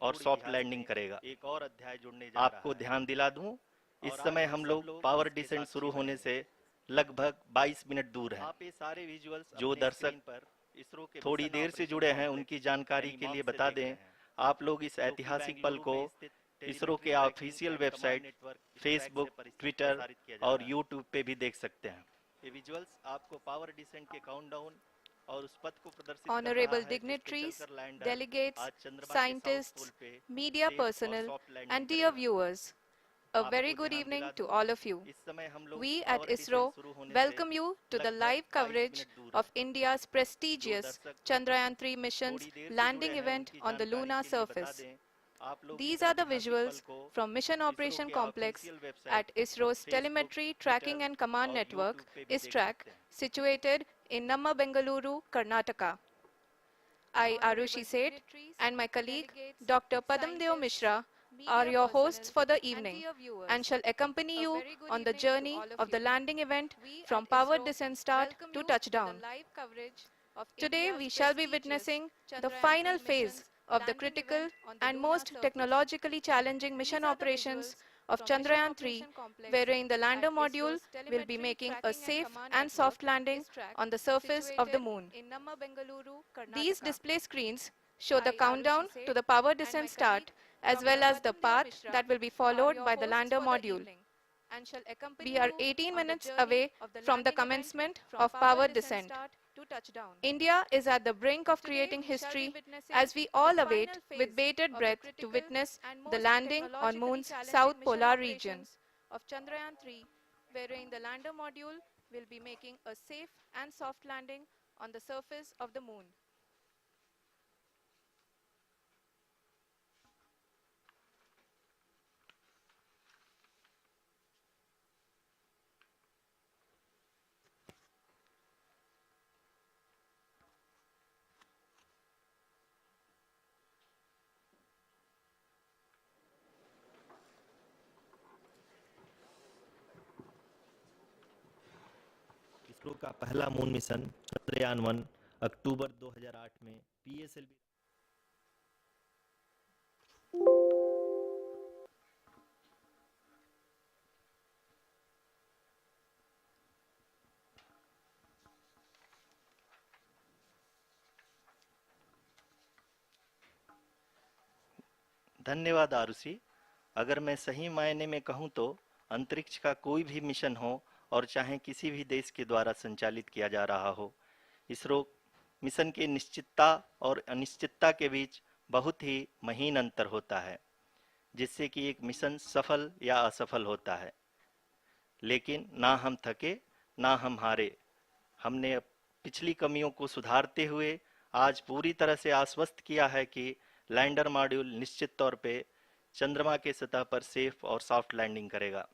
और soft landing करेगा। एक और अध्याय जुड़ने जा रहा है। आपको ध्यान दिला दूं, इस समय हम लोग पावर डिसेंट शुरू होने से लगभग 22 मिनट दूर हैं। आप ये सारे विजुअल्स जो दर्शक इसरो के थोड़ी देर से जुड़े हैं उनकी जानकारी के लिए बता दें, आप लोग इस ऐतिहासिक पल को इसरो के ऑफिशियल वेबसाइट, फेसबुक, ट्विटर और यूट्यूब पे भी देख सकते हैं। ये विजुअल्स आपको पावर डिसेंट के काउंटडाउन और उस पथ को प्रदर्शित कर रहा है। Honorable dignitaries, delegates, scientists, media personnel, and dear viewers, a very good evening to all of you. We at ISRO welcome you to the live coverage of India's prestigious Chandrayaan-3 mission's landing event on the lunar surface. These are the visuals from Mission Operation Complex at ISRO's Telemetry Tracking and Command Network, ISTRAC, situated in Namma, Bengaluru, Karnataka. I, Arushi Seth, and my colleague, Dr. Padamdeo Mishra, are your hosts for the evening and shall accompany you on the journey of the landing event from power descent start to touchdown. Today we shall be witnessing the final phase of the critical and most technologically challenging mission operations of Chandrayaan-3, wherein the lander module will be making a safe and soft landing on the surface of the moon. These display screens show the countdown to the power descent start as well as the path that will be followed by the lander module. We are 18 minutes away from the commencement of power descent. India is at the brink of creating history as we all await with bated breath to witness the landing on Moon's south polar region of Chandrayaan-3, wherein the lander module will be making a safe and soft landing on the surface of the moon. ISRO का पहला moon mission Chandrayaan one अक्टूबर 2008 में PSLV धन्यवाद आरुषि। अगर मैं सही मायने में कहूं तो अंतरिक्ष का कोई भी मिशन हो और चाहे किसी भी देश के द्वारा संचालित किया जा रहा हो, इसरो मिशन के निश्चितता और अनिश्चितता के बीच बहुत ही महीन अंतर होता है, जिससे कि एक मिशन सफल या असफल होता है। लेकिन ना हम थके ना हम हारे। हमने पिछली कमियों को सुधारते हुए आज पूरी तरह से आश्वस्त किया है कि लैंडर मॉड्यूल निश्चित तौर पे चंद्रमा के सतह पर सेफ और सॉफ्ट लैंडिंग करेगा।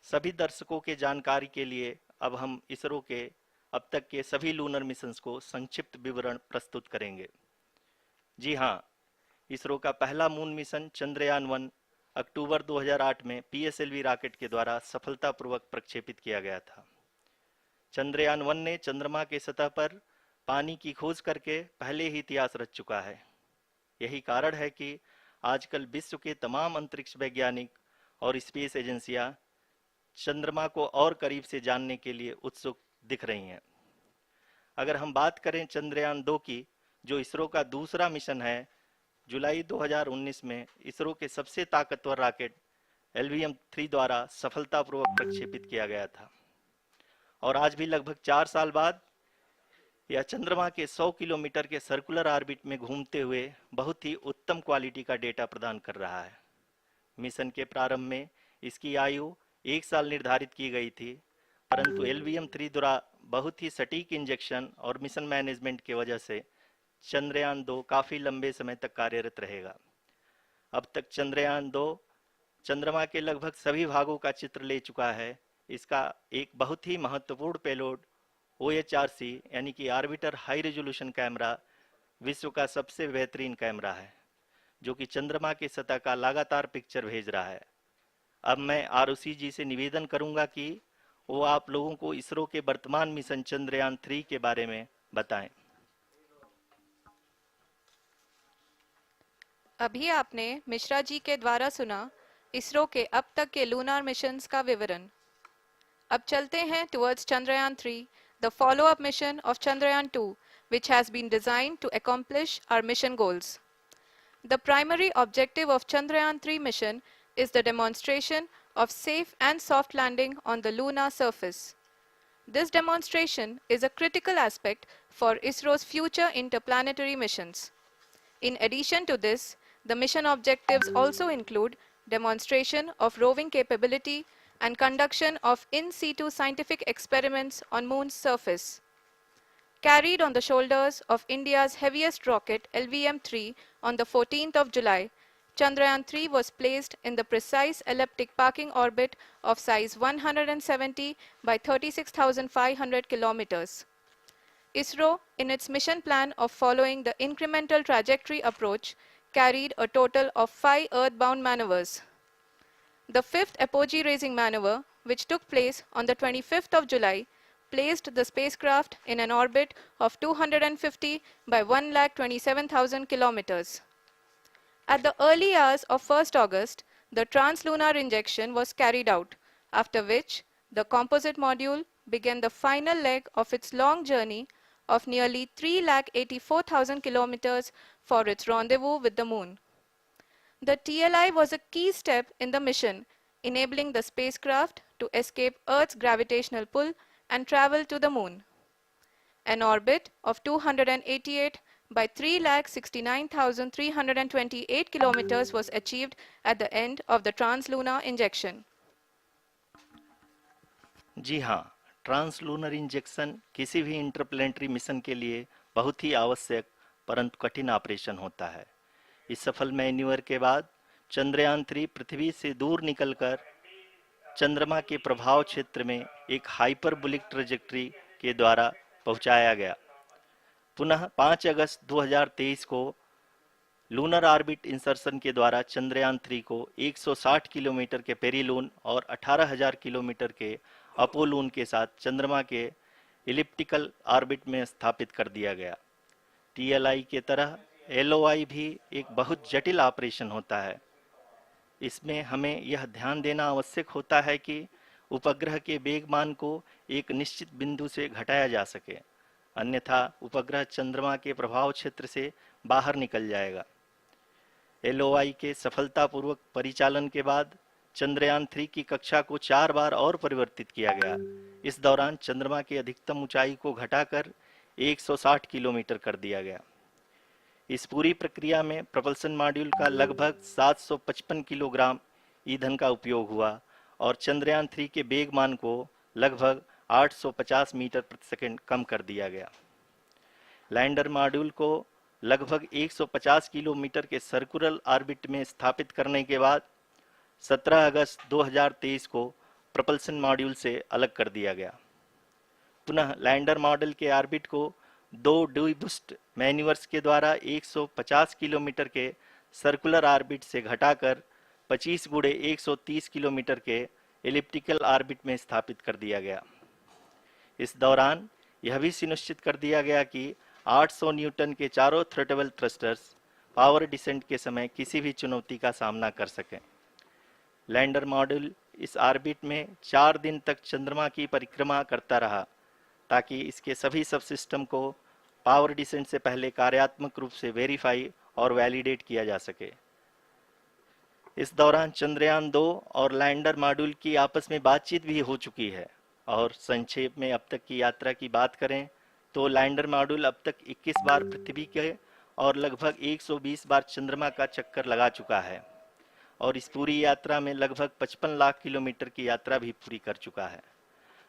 सभी दर्शकों के जानकारी के लिए अब हम इसरो के अब तक के सभी लूनर मिशंस को संक्षिप्त विवरण प्रस्तुत करेंगे। जी हाँ, इसरो का पहला मून मिशन चंद्रयान-1 अक्टूबर 2008 में पीएसएलवी रॉकेट के द्वारा सफलतापूर्वक प्रक्षेपित किया गया था। चंद्रयान-1 ने चंद्रमा के सतह पर पानी की खोज करके पहले ही इतिहास रच चुका है। यही कारण है कि आजकल विश्व के तमाम अंतरिक्ष वैज्ञानिक और स्पेस एजेंसियां चंद्रमा को और करीब से जानने के लिए उत्सुक दिख रही हैं। अगर हम बात करें चंद्रयान-2 की, जो इसरो का दूसरा मिशन है, जुलाई 2019 में इसरो के सबसे ताकतवर रॉकेट LVM-3 द्वारा सफलतापूर्वक प्रक्षेपित किया गया था और आज भी लगभग 4 साल बाद यह चंद्रमा के 100 किलोमीटर के सर्कुलर ऑर्बिट में घूमते हुए बहुत ही उत्तम क्वालिटी का डेटा प्रदान कर रहा है। मिशन के प्रारंभ में इसकी आयु 1 साल निर्धारित की गई थी, परंतु LVM-3 द्वारा बहुत ही सटीक इंजेक्शन और मिशन मैनेजमेंट की वजह से चंद्रयान-2 काफ़ी लंबे समय तक कार्यरत रहेगा। अब तक चंद्रयान-2 चंद्रमा के लगभग सभी भागों का चित्र ले चुका है। इसका एक बहुत ही महत्वपूर्ण पेलोड OHRC यानी कि ऑर्बिटर हाई रेजोल्यूशन कैमरा विश्व का सबसे बेहतरीन कैमरा है, जो कि चंद्रमा के सतह का लगातार पिक्चर भेज रहा है। अब मैं आरुषि जी से निवेदन करूंगा कि वो आप लोगों को इसरो के वर्तमान मिशन चंद्रयान-3 के बारे में बताएं। अभी आपने मिश्रा जी के द्वारा सुना इसरो के अब तक के लूनार मिशंस का विवरण। अब चलते हैं towards Chandrayaan 3, the follow-up mission of Chandrayaan 2, which has been designed to accomplish our mission goals. The primary objective of Chandrayaan 3 mission is the demonstration of safe and soft landing on the lunar surface. This demonstration is a critical aspect for ISRO's future interplanetary missions. In addition to this, the mission objectives also include demonstration of roving capability and conduction of in situ scientific experiments on Moon's surface. Carried on the shoulders of India's heaviest rocket LVM-3 on the 14th of July, Chandrayaan-3 was placed in the precise elliptic parking orbit of size 170 by 36,500 kilometers. ISRO, in its mission plan of following the incremental trajectory approach, carried a total of 5 earthbound maneuvers. The fifth apogee-raising maneuver, which took place on the 25th of July, placed the spacecraft in an orbit of 250 by 1,27,000 kilometers. At the early hours of 1st August, the translunar injection was carried out, after which the composite module began the final leg of its long journey of nearly 3,84,000 kilometers for its rendezvous with the Moon. The TLI was a key step in the mission, enabling the spacecraft to escape Earth's gravitational pull and travel to the Moon. An orbit of 288 by 3,69,328 kilometers was achieved at the end of the translunar injection. जी हाँ, translunar injection किसी भी interplanetary mission के लिए बहुत ही आवश्यक परंतु कठिन operation होता है। इस सफल मैन्यूवर के बाद चंद्रयान 3 पृथ्वी से दूर निकलकर चंद्रमा के प्रभाव क्षेत्र में एक हाइपरबोलिक ट्रेजेक्ट्री के द्वारा पहुंचाया गया। पुनः 5 अगस्त 2023 को लूनर ऑर्बिट इंसर्शन के द्वारा चंद्रयान 3 को 160 किलोमीटर के पेरीलून और 18,000 किलोमीटर के अपोलून के साथ चंद्रमा के इलिप्टिकल ऑर्बिट में स्थापित कर दिया गया। टीएलआई के तरह एलओआई भी एक बहुत जटिल ऑपरेशन होता है। इसमें हमें यह ध्यान देना आवश्यक होता है कि उपग्रह के वेगमान को एक निश्चित बिंदु से घटाया जा सके, अन्यथा उपग्रह चंद्रमा के प्रभाव क्षेत्र से बाहर निकल जाएगा। एलओआई के सफलतापूर्वक परिचालन के बाद चंद्रयान 3 की कक्षा को 4 बार और परिवर्तित किया गया। इस दौरान चंद्रमा की अधिकतम ऊंचाई को घटाकर 160 किलोमीटर कर दिया गया। इस पूरी प्रक्रिया में प्रपल्सन मॉड्यूल का लगभग 755 किलोग्राम ईंधन का उपयोग हुआ और चंद्रयान 3 के वेगमान को लगभग 850 मीटर प्रति सेकंड कम कर दिया गया। लैंडर मॉड्यूल को लगभग 150 किलोमीटर के सर्कुलर ऑर्बिट में स्थापित करने के बाद 17 अगस्त 2023 को प्रपल्सन मॉड्यूल से अलग कर दिया गया। पुनः लैंडर मॉडल के ऑर्बिट को 2 डीबूस्ट मैन्यूवर्स के द्वारा 150 किलोमीटर के सर्कुलर ऑर्बिट से घटाकर 25 गुणे 130 किलोमीटर के एलिप्टिकल ऑर्बिट में स्थापित कर दिया गया। इस दौरान यह भी सुनिश्चित कर दिया गया कि 800 न्यूटन के चारों थ्रोटेबल थ्रस्टर्स पावर डिसेंट के समय किसी भी चुनौती का सामना कर सकें। लैंडर मॉड्यूल इस ऑर्बिट में 4 दिन तक चंद्रमा की परिक्रमा करता रहा ताकि इसके सभी सब सिस्टम को पावर डिसेंट से पहले कार्यात्मक रूप से वेरीफाई और वैलिडेट किया जा सके। इस दौरान चंद्रयान 2 और लैंडर मॉड्यूल की आपस में बातचीत भी हो चुकी है। और संक्षेप में अब तक की यात्रा की बात करें तो लैंडर मॉड्यूल अब तक 21 बार पृथ्वी के और लगभग 120 बार चंद्रमा का चक्कर लगा चुका है और इस पूरी यात्रा में लगभग 55 लाख किलोमीटर की यात्रा भी पूरी कर चुका है।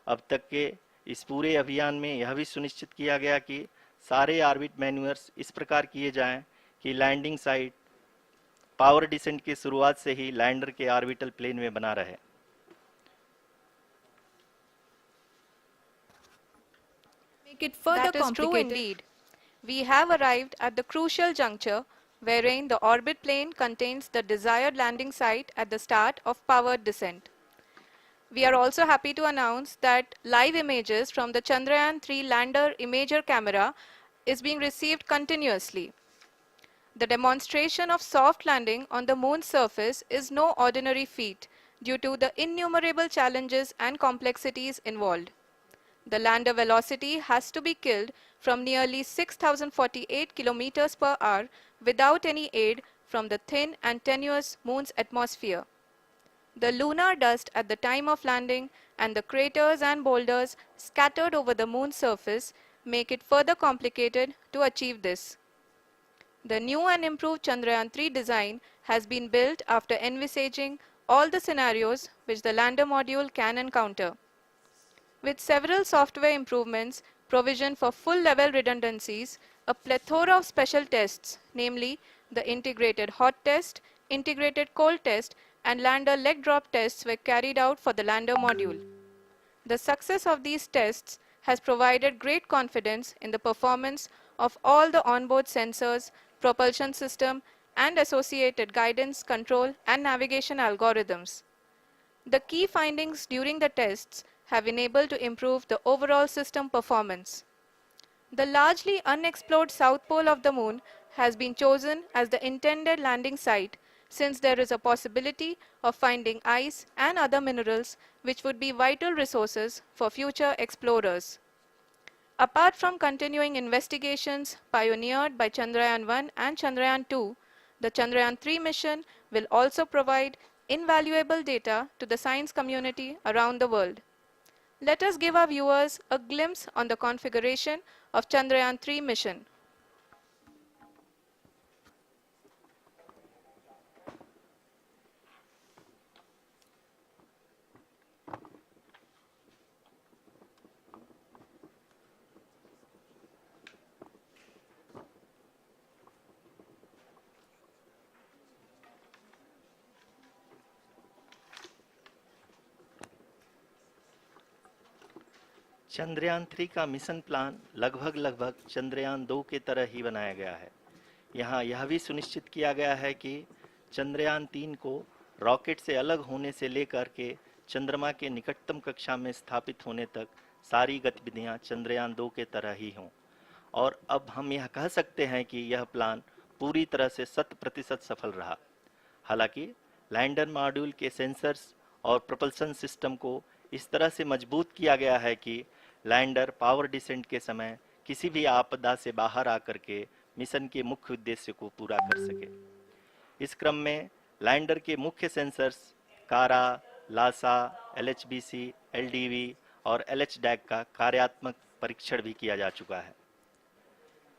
अब तक के इस पूरे अभियान में यह भी सुनिश्चित किया गया कि सारे ऑर्बिट मैन्यूवर्स इस प्रकार किए जाएं कि लैंडिंग साइट पावर डिसेंट की शुरुआत से ही लैंडर के ऑर्बिटल प्लेन में बना रहे। That is true indeed. We have arrived at the crucial juncture wherein the orbit plane contains the desired landing site at the start of powered descent. We are also happy to announce that live images from the Chandrayaan 3 lander imager camera is being received continuously. The demonstration of soft landing on the moon's surface is no ordinary feat due to the innumerable challenges and complexities involved. The lander velocity has to be killed from nearly 6,048 kilometers per hour without any aid from the thin and tenuous moon's atmosphere. The lunar dust at the time of landing and the craters and boulders scattered over the moon's surface make it further complicated to achieve this. The new and improved Chandrayaan-3 design has been built after envisaging all the scenarios which the lander module can encounter. With several software improvements, provision for full-level redundancies, a plethora of special tests, namely the integrated hot test, integrated cold test, and lander leg drop tests were carried out for the lander module. The success of these tests has provided great confidence in the performance of all the onboard sensors, propulsion system, and associated guidance, control, and navigation algorithms. The key findings during the tests have enabled to improve the overall system performance. The largely unexplored south pole of the moon has been chosen as the intended landing site since there is a possibility of finding ice and other minerals which would be vital resources for future explorers. Apart from continuing investigations pioneered by Chandrayaan-1 and Chandrayaan-2, the Chandrayaan-3 mission will also provide invaluable data to the science community around the world. Let us give our viewers a glimpse on the configuration of Chandrayaan-3 mission. Chandrayaan 3 का mission plan लगभग चंद्रयान 2 के तरह ही बनाया गया है। यहाँ यह भी सुनिश्चित किया गया है कि चंद्रयान 3 को रॉकेट से अलग होने से लेकर के चंद्रमा के निकटतम कक्षा में स्थापित होने तक सारी गतिविधियां चंद्रयान 2 के तरह ही हों। और अब हम यह कह सकते हैं कि यह प्लान पूरी तरह से 100% सफल रहा। हालांकि लैंडर मॉड्यूल के सेंसर्स और प्रोपल्शन सिस्टम को इस तरह से मजबूत किया गया है कि लैंडर पावर डिसेंट के समय किसी भी आपदा से बाहर आकर के मिशन के मुख्य उद्देश्य को पूरा कर सके। इस क्रम में लैंडर के मुख्य सेंसर्स कारा, लासा, एलएचबीसी, एलडीवी और एलएचडैक का कार्यात्मक परीक्षण भी किया जा चुका है।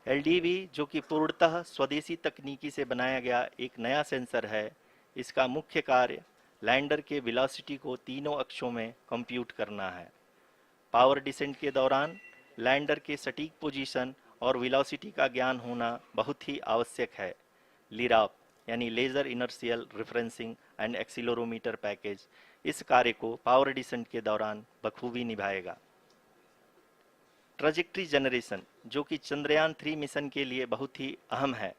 एलडीवी, जो कि पूर्णतः स्वदेशी तकनीकी से बनाया गया एक नया सेंसर है, इसका मुख्य कार्य लैंडर के वेलोसिटी को तीनों अक्षों में कंप्यूट करना है। पावर डिसेंट के दौरान लैंडर के सटीक पोजीशन और वेलोसिटी का ज्ञान होना बहुत ही आवश्यक है। लिराप यानी laser inertial referencing and accelerometer package इस कार्य को पावर डिसेंट के दौरान बखूबी निभाएगा। ट्रैजेक्टरी जनरेशन, जो कि चंद्रयान 3 मिशन के लिए बहुत ही अहम है,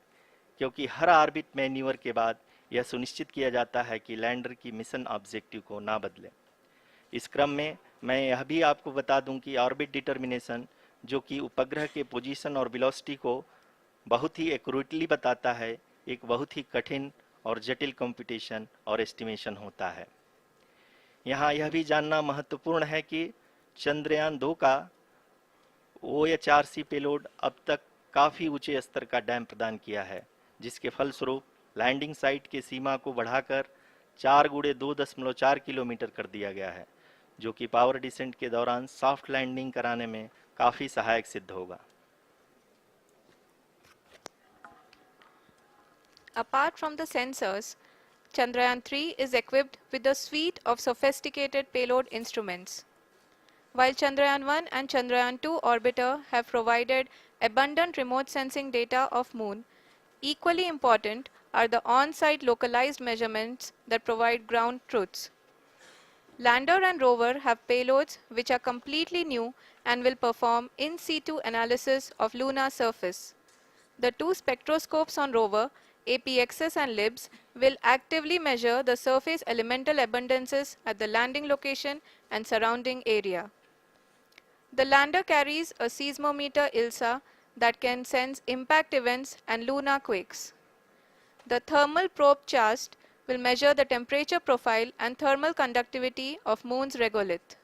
क्योंकि हर ऑर्बिट मैन्यूवर के बाद यह सुनिश्चित किया जाता है कि लैंडर की मिशन ऑब्जेक्टिव को ना बदले। इस क्रम में मैं यह भी आपको बता दूं कि ऑर्बिट डिटर्मिनेशन, जो कि उपग्रह के पोजीशन और वेलोसिटी को बहुत ही एक्यूरेटली बताता है, एक बहुत ही कठिन और जटिल कंप्यूटेशन और एस्टिमेशन होता है। यहाँ यह भी जानना महत्वपूर्ण है कि चंद्रयान 2 का OHRC पेलोड अब तक काफ़ी ऊंचे स्तर का डैम प्रदान किया है, जिसके फलस्वरूप लैंडिंग साइट के सीमा को बढ़ाकर 4 × 2.4 किलोमीटर कर दिया गया है, जो कि पावर डिसेंट के दौरान सॉफ्ट लैंडिंग कराने में काफ़ी सहायक सिद्ध होगा। Apart from the sensors, Chandrayaan-3 is equipped with a suite of sophisticated payload instruments. While Chandrayaan-1 and Chandrayaan-2 orbiter have provided abundant remote sensing data of Moon, equally important are the on-site localized measurements that provide ground truths. Lander and rover have payloads which are completely new and will perform in situ analysis of lunar surface. The two spectroscopes on rover, APXS and LIBS, will actively measure the surface elemental abundances at the landing location and surrounding area. The lander carries a seismometer ILSA that can sense impact events and lunar quakes. The thermal probe CHAST will measure the temperature profile and thermal conductivity of Moon's regolith.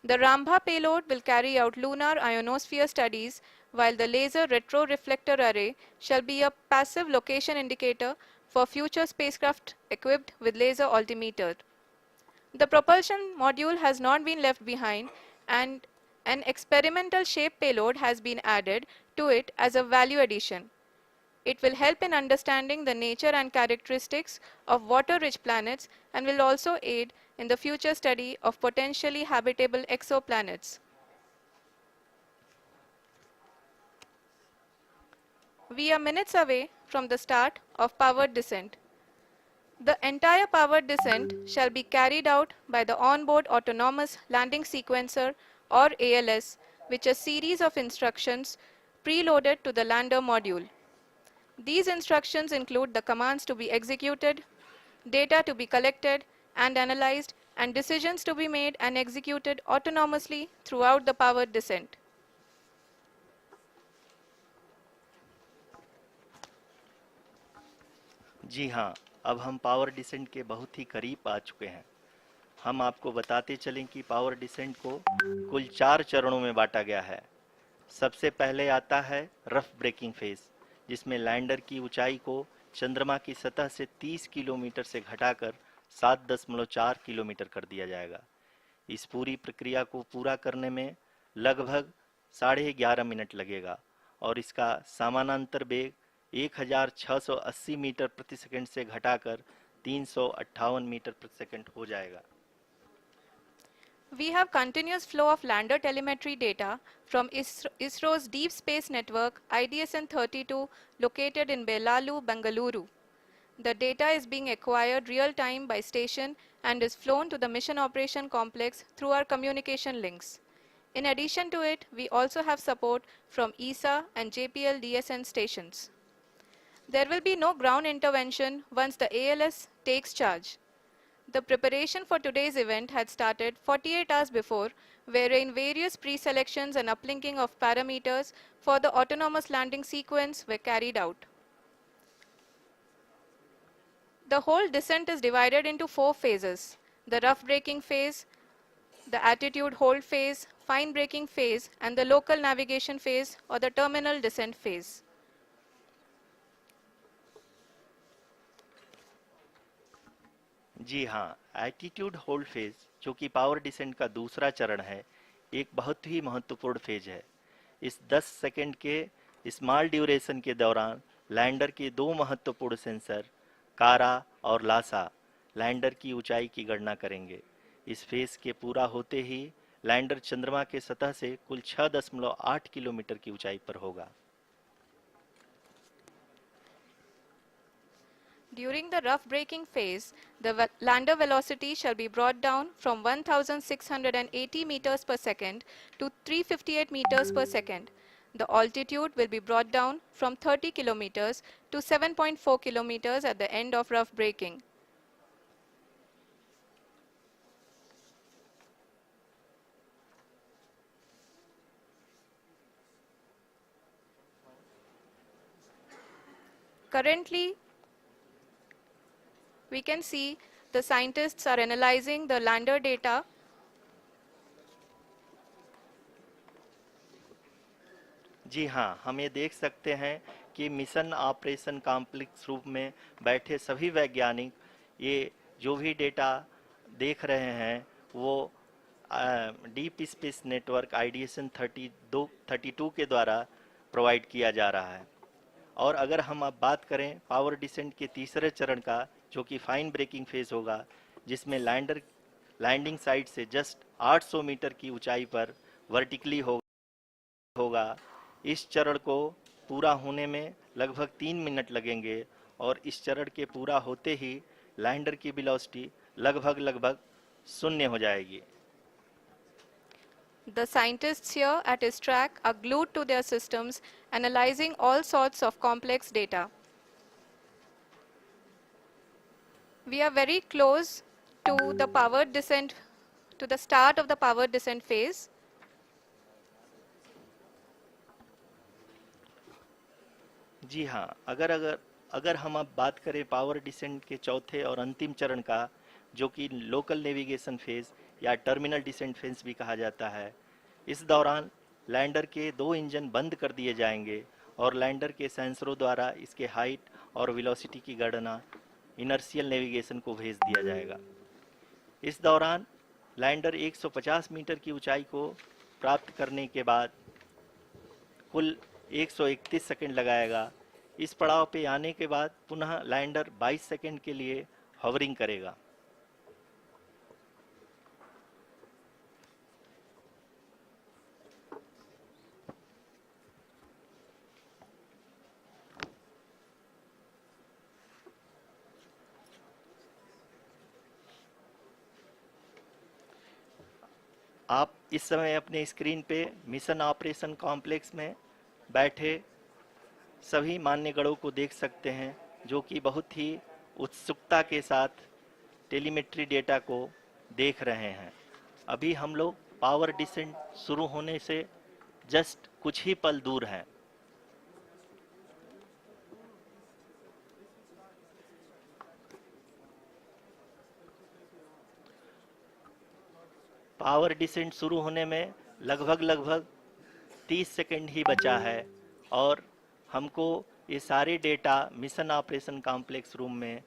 The Rambha payload will carry out lunar ionosphere studies, while the laser retroreflector array shall be a passive location indicator for future spacecraft equipped with laser altimeter. The propulsion module has not been left behind, and an experimental shape payload has been added to it as a value addition. It will help in understanding the nature and characteristics of water-rich planets and will also aid in the future study of potentially habitable exoplanets. We are minutes away from the start of powered descent. The entire powered descent shall be carried out by the onboard autonomous landing sequencer, or ALS, which is a series of instructions preloaded to the lander module. These instructions include the commands to be executed, data to be collected and analyzed, and decisions to be made and executed autonomously throughout the powered descent. जी हाँ, अब हम power descent के बहुत ही करीब आ चुके हैं। हम आपको बताते चलें कि पावर डिसेंट को कुल 4 चरणों में बांटा गया है। सबसे पहले आता है रफ ब्रेकिंग फेज, जिसमें लैंडर की ऊंचाई को चंद्रमा की सतह से 30 किलोमीटर से घटाकर 7.4 किलोमीटर कर दिया जाएगा। इस पूरी प्रक्रिया को पूरा करने में लगभग 11.5 मिनट लगेगा और इसका समानांतर वेग 1680 मीटर प्रति सेकंड से घटाकर 358 मीटर प्रति सेकंड हो जाएगा। We have continuous flow of lander telemetry data from ISRO's Deep Space Network IDSN-32 located in Belalu, Bengaluru. The data is being acquired real-time by station and is flown to the Mission Operation Complex through our communication links. In addition to it, we also have support from ESA and JPL DSN stations. There will be no ground intervention once the ALS takes charge. The preparation for today's event had started 48 hours before, wherein various pre-selections and uplinking of parameters for the autonomous landing sequence were carried out. The whole descent is divided into 4 phases: the rough braking phase, the attitude hold phase, fine braking phase, and the local navigation phase or the terminal descent phase. जी हाँ, attitude hold phase, जो कि power descent का दूसरा चरण है, एक बहुत ही महत्वपूर्ण फेज है। इस 10 सेकंड के स्मॉल ड्यूरेशन के दौरान लैंडर के 2 महत्वपूर्ण सेंसर कारा और लासा लैंडर की ऊंचाई की गणना करेंगे। इस फेज के पूरा होते ही लैंडर चंद्रमा के सतह से कुल 6.8 किलोमीटर की ऊंचाई पर होगा। During the rough braking phase, the lander velocity shall be brought down from 1680 meters per second to 358 meters per second. The altitude will be brought down from 30 kilometers to 7.4 kilometers at the end of rough braking. Currently, we can see the scientists are analyzing the lander data. जी हाँ, हम ये देख सकते हैं कि mission operation complex रूप में बैठे सभी वैज्ञानिक ये जो भी डेटा देख रहे हैं वो डीप स्पेस नेटवर्क IDSN 32 के द्वारा प्रोवाइड किया जा रहा है। और अगर हम अब बात करें पावर डिसेंट के तीसरे चरण का, जो कि फाइन ब्रेकिंग फेज होगा, जिसमें लैंडिंग साइट से जस्ट 800 मीटर की ऊंचाई पर वर्टिकली होगा। इस चरण को पूरा होने में लगभग 3 मिनट लगेंगे और इस चरण के पूरा होते ही लैंडर की वेलोसिटी लगभग शून्य हो जाएगी। The scientists here at ISRAC are glued to their systems, analyzing all sorts of complex data. We are very close to the powered descent, to the start of the powered descent phase. जी हाँ, अगर अगर हम अब बात करें power descent के चौथे और अंतिम चरण का, जो कि लोकल नेविगेशन फेज या टर्मिनल डिसेंट फेज भी कहा जाता है, इस दौरान लैंडर के 2 इंजन बंद कर दिए जाएंगे और लैंडर के सेंसरों द्वारा इसके हाइट और वेलोसिटी की गणना इनर्शियल नेविगेशन को भेज दिया जाएगा। इस दौरान लैंडर 150 मीटर की ऊंचाई को प्राप्त करने के बाद कुल 131 सेकंड लगाएगा। इस पड़ाव पे आने के बाद पुनः लैंडर 22 सेकंड के लिए हवरिंग करेगा। आप इस समय अपने स्क्रीन पे मिशन ऑपरेशन कॉम्प्लेक्स में बैठे सभी मान्यगणों को देख सकते हैं, जो कि बहुत ही उत्सुकता के साथ टेलीमेट्री डेटा को देख रहे हैं। अभी हम लोग पावर डिसेंट शुरू होने से जस्ट कुछ ही पल दूर हैं। पावर डिसेंट शुरू होने में लगभग 30 सेकंड ही बचा है और हमको ये सारे data mission operation complex room में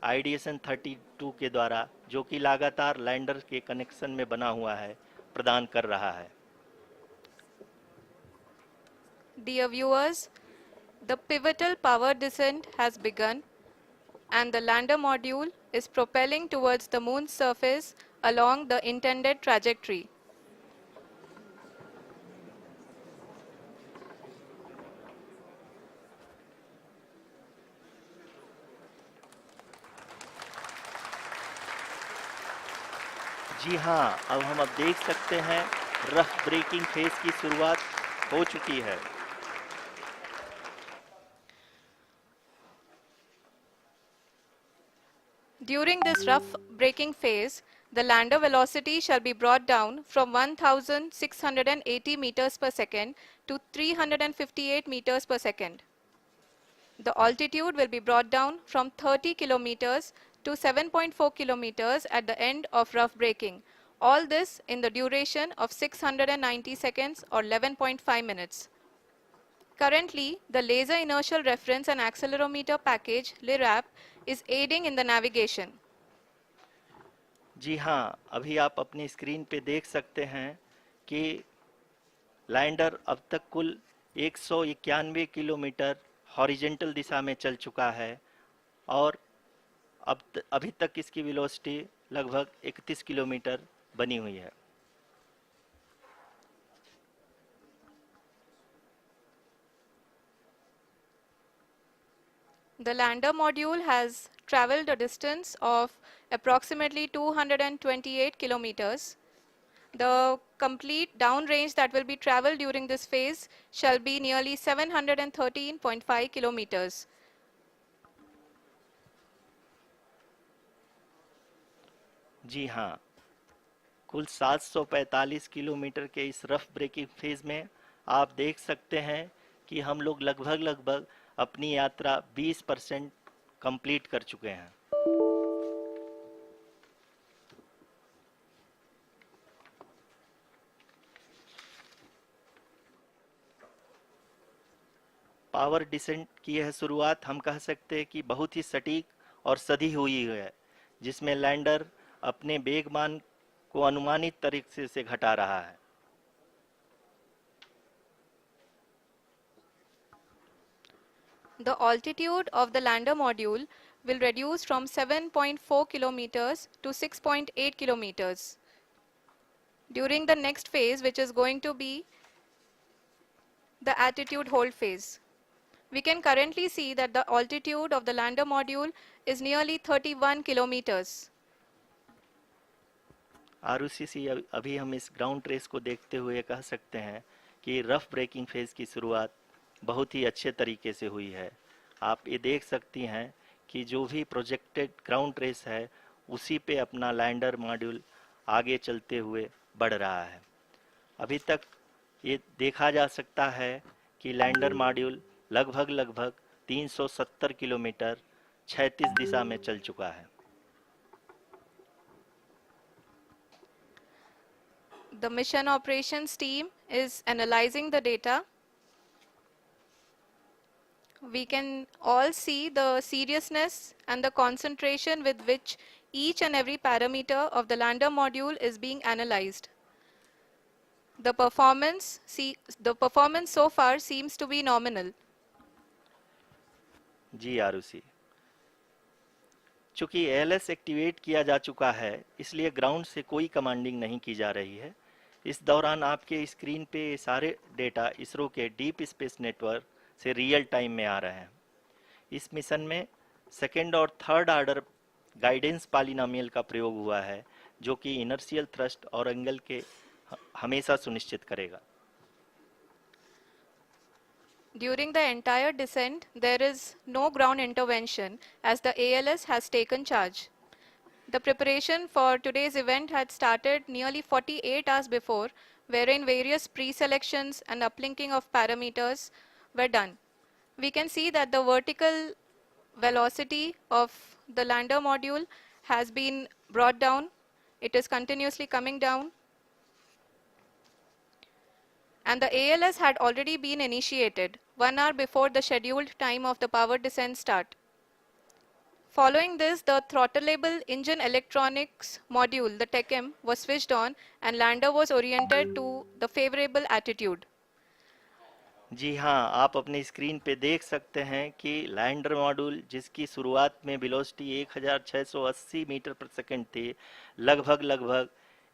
आईडीएसएन 32 के द्वारा, जो कि लगातार लैंडर के कनेक्शन में बना हुआ है, प्रदान कर रहा है। Dear viewers, the pivotal power descent has begun and the lander module is propelling towards the moon's surface along the intended trajectory. जी हाँ, अब हम देख सकते हैं रफ ब्रेकिंग फेज की शुरुआत हो चुकी है। During this rough braking phase, the lander velocity shall be brought down from 1680 meters per second to 358 meters per second. The altitude will be brought down from 30 kilometers to 7.4 kilometers at the end of rough braking. All this in the duration of 690 seconds or 11.5 minutes. Currently, the Laser Inertial Reference and Accelerometer package (LIRAP) is aiding in the navigation. जी हाँ, अभी आप अपनी screen पे देख सकते हैं कि lander अब तक कुल 191 किलोमीटर हॉरिजेंटल दिशा में चल चुका है और अभी तक इसकी वेलोसिटी लगभग 31 किलोमीटर बनी हुई है। The lander module has traveled a distance of approximately 228 kilometers. The complete downrange that will be traveled during this phase shall be nearly 713.5 kilometers. जी हाँ, कुल 745 किलोमीटर के इस रफ ब्रेकिंग फेज में आप देख सकते हैं कि हम लोग लगभग अपनी यात्रा 20% कंप्लीट कर चुके हैं। पावर डिसेंट की यह शुरुआत हम कह सकते हैं कि बहुत ही सटीक और सधी हुई है, जिसमें लैंडर अपने वेगमान को अनुमानित तरीके से घटा रहा है। The altitude of the lander module will reduce from 7.4 kilometers to 6.8 kilometers. During the next phase, which is going to be the attitude hold phase, we can currently see that the altitude of the lander module is nearly 31 kilometers. Arushi, अभी हम इस ground trace को देखते हुए कह सकते हैं कि रफ ब्रेकिंग फेज की शुरुआत बहुत ही अच्छे तरीके से हुई है। आप ये देख सकती हैं कि जो भी प्रोजेक्टेड ग्राउंड ट्रेस है, उसी पे अपना लैंडर मॉड्यूल आगे चलते हुए बढ़ रहा है। अभी तक ये देखा जा सकता है कि लैंडर मॉड्यूल लगभग 370 किलोमीटर 36 दिशा में चल चुका है। The mission operations team is analyzing the data. We can all see the seriousness and the concentration with which each and every parameter of the lander module is being analyzed. The performance so far seems to be nominal. जी आरुषि, चूंकि ALS activate किया जा चुका है, इसलिए ground से कोई commanding नहीं की जा रही है। इस दौरान आपके स्क्रीन पे सारे डेटा इसरो के डीप स्पेस नेटवर्क से रियल टाइम में आ रहे हैं। इस मिशन में सेकेंड और थर्ड ऑर्डर गाइडेंस पॉलिनोमियल का प्रयोग हुआ है, जो कि इनर्शियल थ्रस्ट और एंगल के हमेशा सुनिश्चित करेगा। During the entire descent, there is no ground intervention as the ALS has taken charge. The preparation for today's event had started nearly 48 hours before, wherein various pre-selections and uplinking of parameters were done. We can see that the vertical velocity of the lander module has been brought down. It is continuously coming down. And the ALS had already been initiated 1 hour before the scheduled time of the power descent start. Following this, the throttleable engine electronics module, the TECM, was switched on and lander was oriented to the favorable attitude. जी हाँ, आप अपने screen पे देख सकते हैं कि lander module, जिसकी शुरुआत में वेलोसिटी 1680 मीटर पर सेकंड थी, लगभग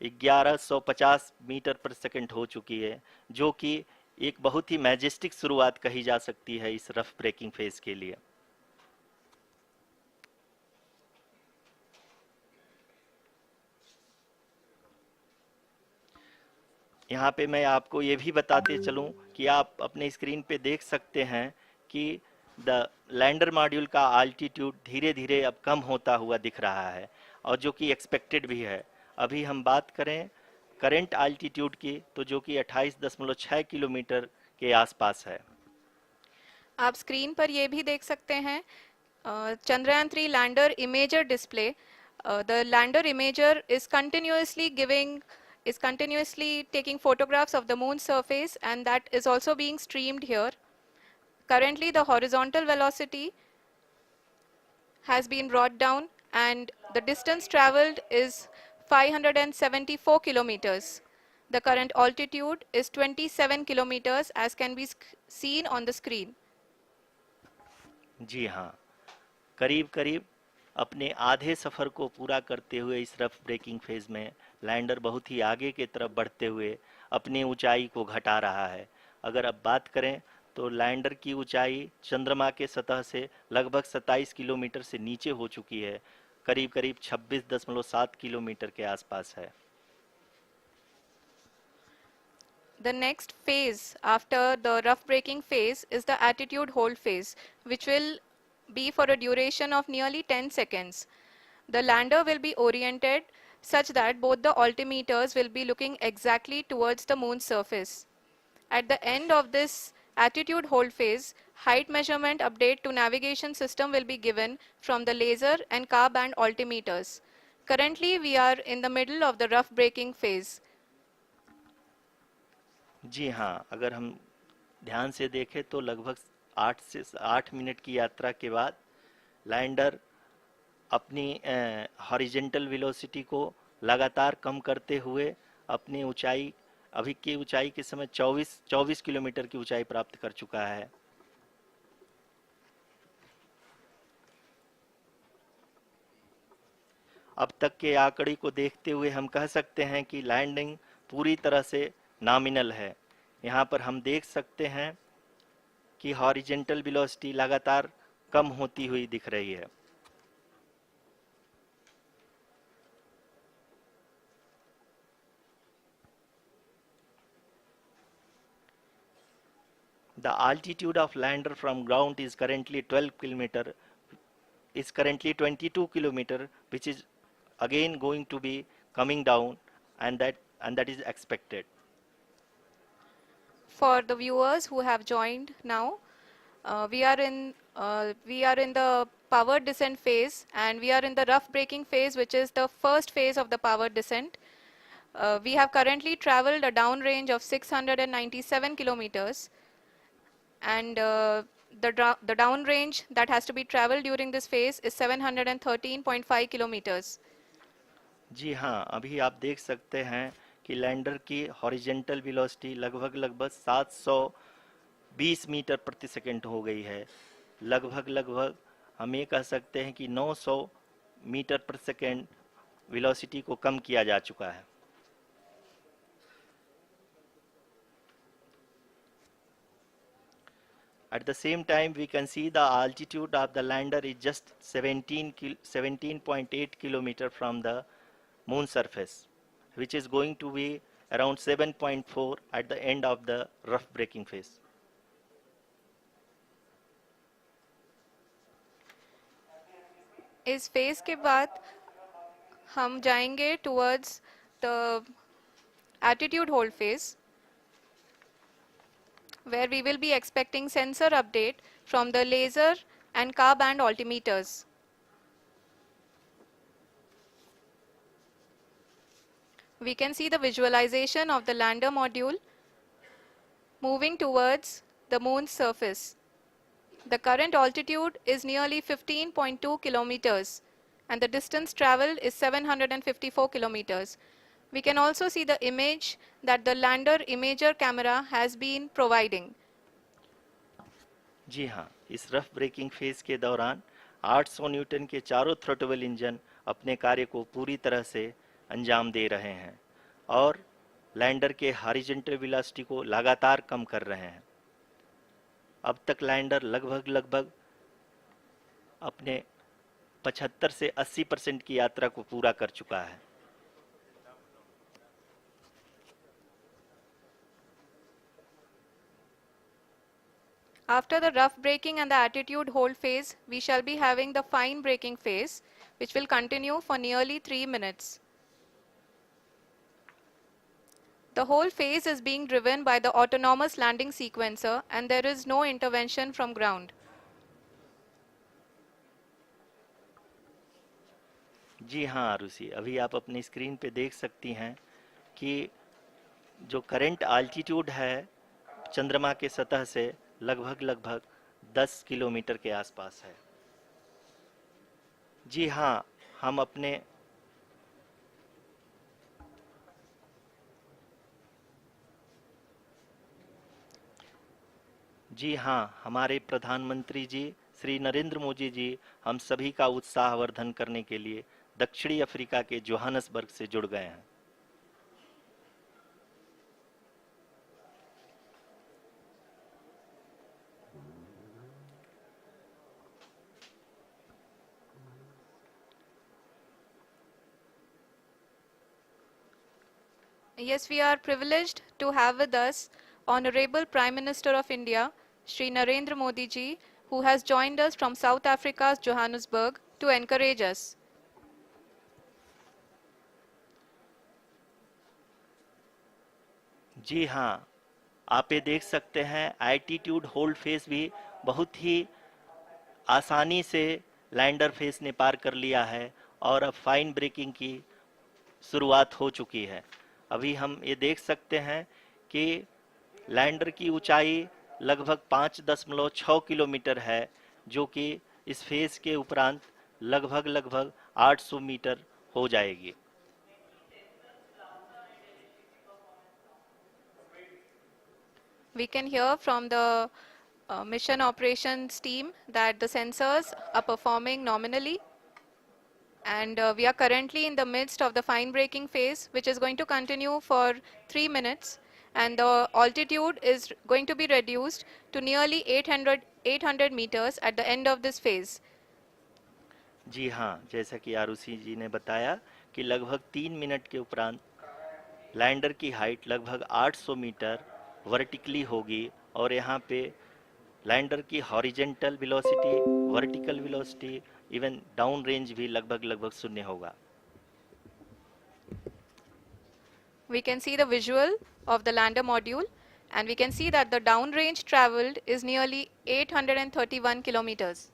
1150 मीटर पर सेकंड हो चुकी है, जो कि एक बहुत ही मैजेस्टिक शुरुआत कही जा सकती है इस रफ ब्रेकिंग फेज के लिए। यहाँ पे मैं आपको ये भी बताते चलूँ कि आप अपने स्क्रीन पे देख सकते हैं कि द लैंडर मॉड्यूल का आल्टीट्यूड धीरे धीरे अब कम होता हुआ दिख रहा है, और जो कि एक्सपेक्टेड भी है। अभी हम बात करें करंट आल्टीट्यूड की, तो जो कि 28.6 किलोमीटर के आसपास है। आप स्क्रीन पर ये भी देख सकते हैं Chandrayaan 3 lander imager display. The lander imager is continuously taking photographs of the moon's surface, and that is also being streamed here. Currently, the horizontal velocity has been brought down and the distance traveled is 574 kilometers. The current altitude is 27 kilometers as can be seen on the screen. जी हाँ, करीब करीब अपने आधे सफ़र को पूरा करते हुए इस रफ ब्रेकिंग फेज में लैंडर बहुत ही आगे की तरफ बढ़ते हुए अपनी ऊंचाई को घटा रहा है। अगर अब बात करें तो लैंडर की ऊंचाई चंद्रमा के सतह से लगभग 27 किलोमीटर से नीचे हो चुकी है, करीब करीब 26.7 किलोमीटर के आसपास है। The next phase after the rough braking phase is the attitude hold phase, which will be for a duration of nearly 10 seconds. The lander will be oriented such that both the altimeters will be looking exactly towards the moon's surface. At the end of this attitude hold phase, height measurement update to navigation system will be given from the laser and car band altimeters. Currently, we are in the middle of the rough braking phase. जी हाँ, अगर हम ध्यान से देखें तो लगभग 8 minute की यात्रा के बाद लैंडर अपनी हॉरिजेंटल वेलोसिटी को लगातार कम करते हुए अपनी ऊंचाई, अभी की ऊंचाई के समय 24 किलोमीटर की ऊंचाई प्राप्त कर चुका है। अब तक के आंकड़े को देखते हुए हम कह सकते हैं कि लैंडिंग पूरी तरह से नॉमिनल है। यहाँ पर हम देख सकते हैं कि हॉरिजेंटल वेलोसिटी लगातार कम होती हुई दिख रही है। The altitude of lander from ground is currently 22 kilometer, which is again going to be coming down, and that is expected. For the viewers who have joined now, we are in We are in the powered descent phase, and we are in the rough braking phase, which is the first phase of the powered descent. We have currently traveled a downrange of 697 kilometers, and the downrange that has to be traveled during this phase is 713.5 kilometers. जी हाँ, अभी आप देख सकते हैं कि lander की horizontal velocity लगभग 720 metre प्रति सेकंड हो गई है। लगभग हम ये कह सकते हैं कि 900 मीटर प्रति सेकंड वेलोसिटी को कम किया जा चुका है। At the same time, we can see the altitude of the lander is just 17.8 kilometer from the moon surface, which is going to be around 7.4 at the end of the rough braking phase. इस phase के बाद हम जाएंगे towards the attitude hold phase, where we will be expecting sensor update from the laser and car band altimeters. We can see the visualization of the lander module moving towards the moon's surface. The current altitude is nearly 15.2 kilometers, and the distance traveled is 754 kilometers. We can also see the image that the lander imager camera has been providing. जी हाँ, इस rough breaking phase के दौरान 800 Newton के चारों throttle engine अपने कार्य को पूरी तरह से अंजाम दे रहे हैं और लैंडर के हॉरिजॉन्टल वेलोसिटी को लगातार कम कर रहे हैं। अब तक लैंडर लगभग अपने 75 से 80% की यात्रा को पूरा कर चुका है। After the rough braking and the attitude hold phase, we shall be having the fine braking phase, which will continue for nearly 3 minutes. The whole phase is being driven by the autonomous landing sequencer, and there is no intervention from ground. जी हाँ आरुषि, अभी आप अपनी screen पे देख सकती हैं कि जो करंट आल्टीट्यूड है चंद्रमा के सतह से लगभग 10 किलोमीटर के आसपास है। जी हाँ, हम अपने जी हाँ, हमारे प्रधानमंत्री जी श्री नरेंद्र मोदी जी हम सभी का उत्साहवर्धन करने के लिए दक्षिणी अफ्रीका के जोहानसबर्ग से जुड़ गए हैं। Yes, we are privileged to have with us Honorable Prime Minister of India, Shri Narendra Modi ji, who has joined us from South Africa's Johannesburg to encourage us. जी हाँ, आप ये देख सकते हैं एल्टीट्यूड होल्ड फेस भी बहुत ही आसानी से लैंडर फेस ने पार कर लिया है और अब फाइन ब्रेकिंग की शुरुआत हो चुकी है। अभी हम ये देख सकते हैं कि लैंडर की ऊंचाई लगभग 5.6 किलोमीटर है, जो कि इस फेज के उपरांत लगभग 800 मीटर हो जाएगी। We can hear from the mission operations team that the sensors are performing nominally, and we are currently in the midst of the fine braking phase, which is going to continue for 3 minutes, and the altitude is going to be reduced to nearly 800 meters at the end of this phase. जी हाँ, जैसा कि आरुषि जी ने बताया कि लगभग 3 minute के उपरांत lander की हाइट लगभग 800 मीटर वर्टिकली होगी और यहाँ पे लैंडर की horizontal velocity, vertical velocity, even down range भी लगभग शून्य होगा। We can see the visual of the lander module, And we can see that the downrange traveled is nearly 831 kilometers.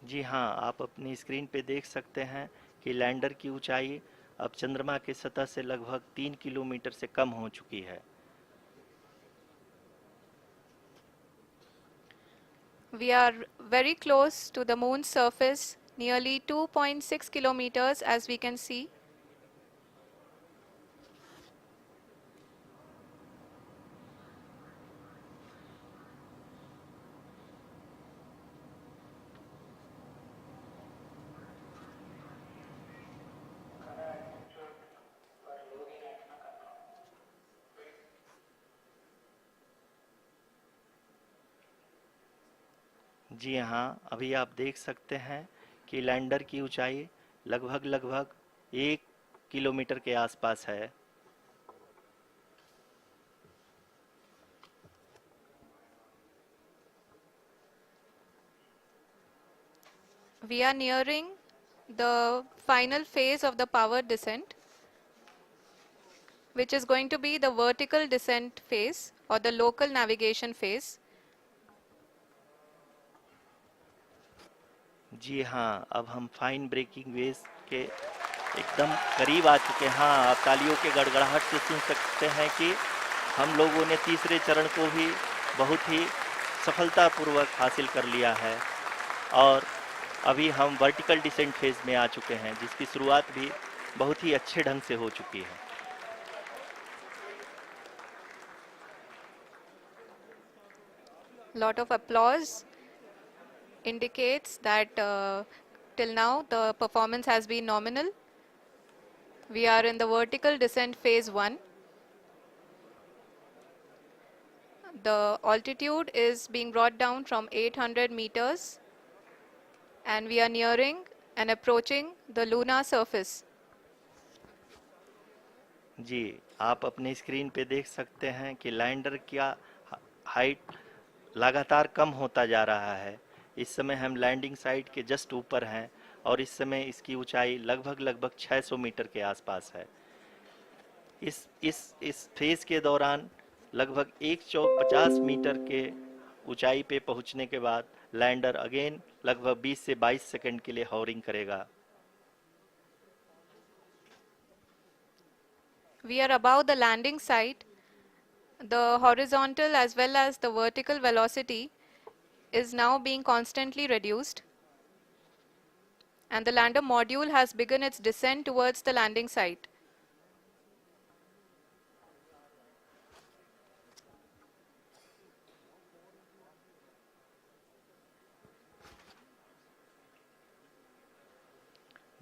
जी हाँ, आप अपनी स्क्रीन पे देख सकते हैं कि लैंडर की ऊंचाई अब चंद्रमा की सतह से लगभग 3 किलोमीटर से कम हो चुकी है। We are very close to the moon's surface, nearly 2.6 kilometers as we can see. जी हाँ, अभी आप देख सकते हैं कि लैंडर की ऊंचाई लगभग 1 किलोमीटर के आसपास है। We are nearing the final phase of the power descent, which is going to be the vertical descent phase or the local navigation phase. जी हाँ, अब हम फाइन ब्रेकिंग वेव्स के एकदम करीब आ चुके हैं। हाँ, आप तालियों के गड़गड़ाहट से सुन सकते हैं कि हम लोगों ने तीसरे चरण को भी बहुत ही सफलतापूर्वक हासिल कर लिया है और अभी हम वर्टिकल डिसेंट फेज में आ चुके हैं, जिसकी शुरुआत भी बहुत ही अच्छे ढंग से हो चुकी है। Lot of applause indicates that till now the performance has been nominal. We are in the vertical descent phase 1. The altitude is being brought down from 800 meters and we are nearing and approaching the lunar surface. जी, आप अपने screen पे देख सकते हैं कि lander का height लगातार कम होता जा रहा है। इस समय हम लैंडिंग साइट के जस्ट ऊपर हैं और इस समय इसकी ऊंचाई लगभग 600 मीटर के आसपास है। इस फेज के दौरान लगभग 150 मीटर के ऊंचाई पे पहुंचने के बाद लैंडर अगेन लगभग 20 से 22 सेकंड के लिए हॉवरिंग करेगा। We are above the landing site. The horizontal as well as the vertical velocity is now being constantly reduced. And the lander module has begun its descent towards the landing site.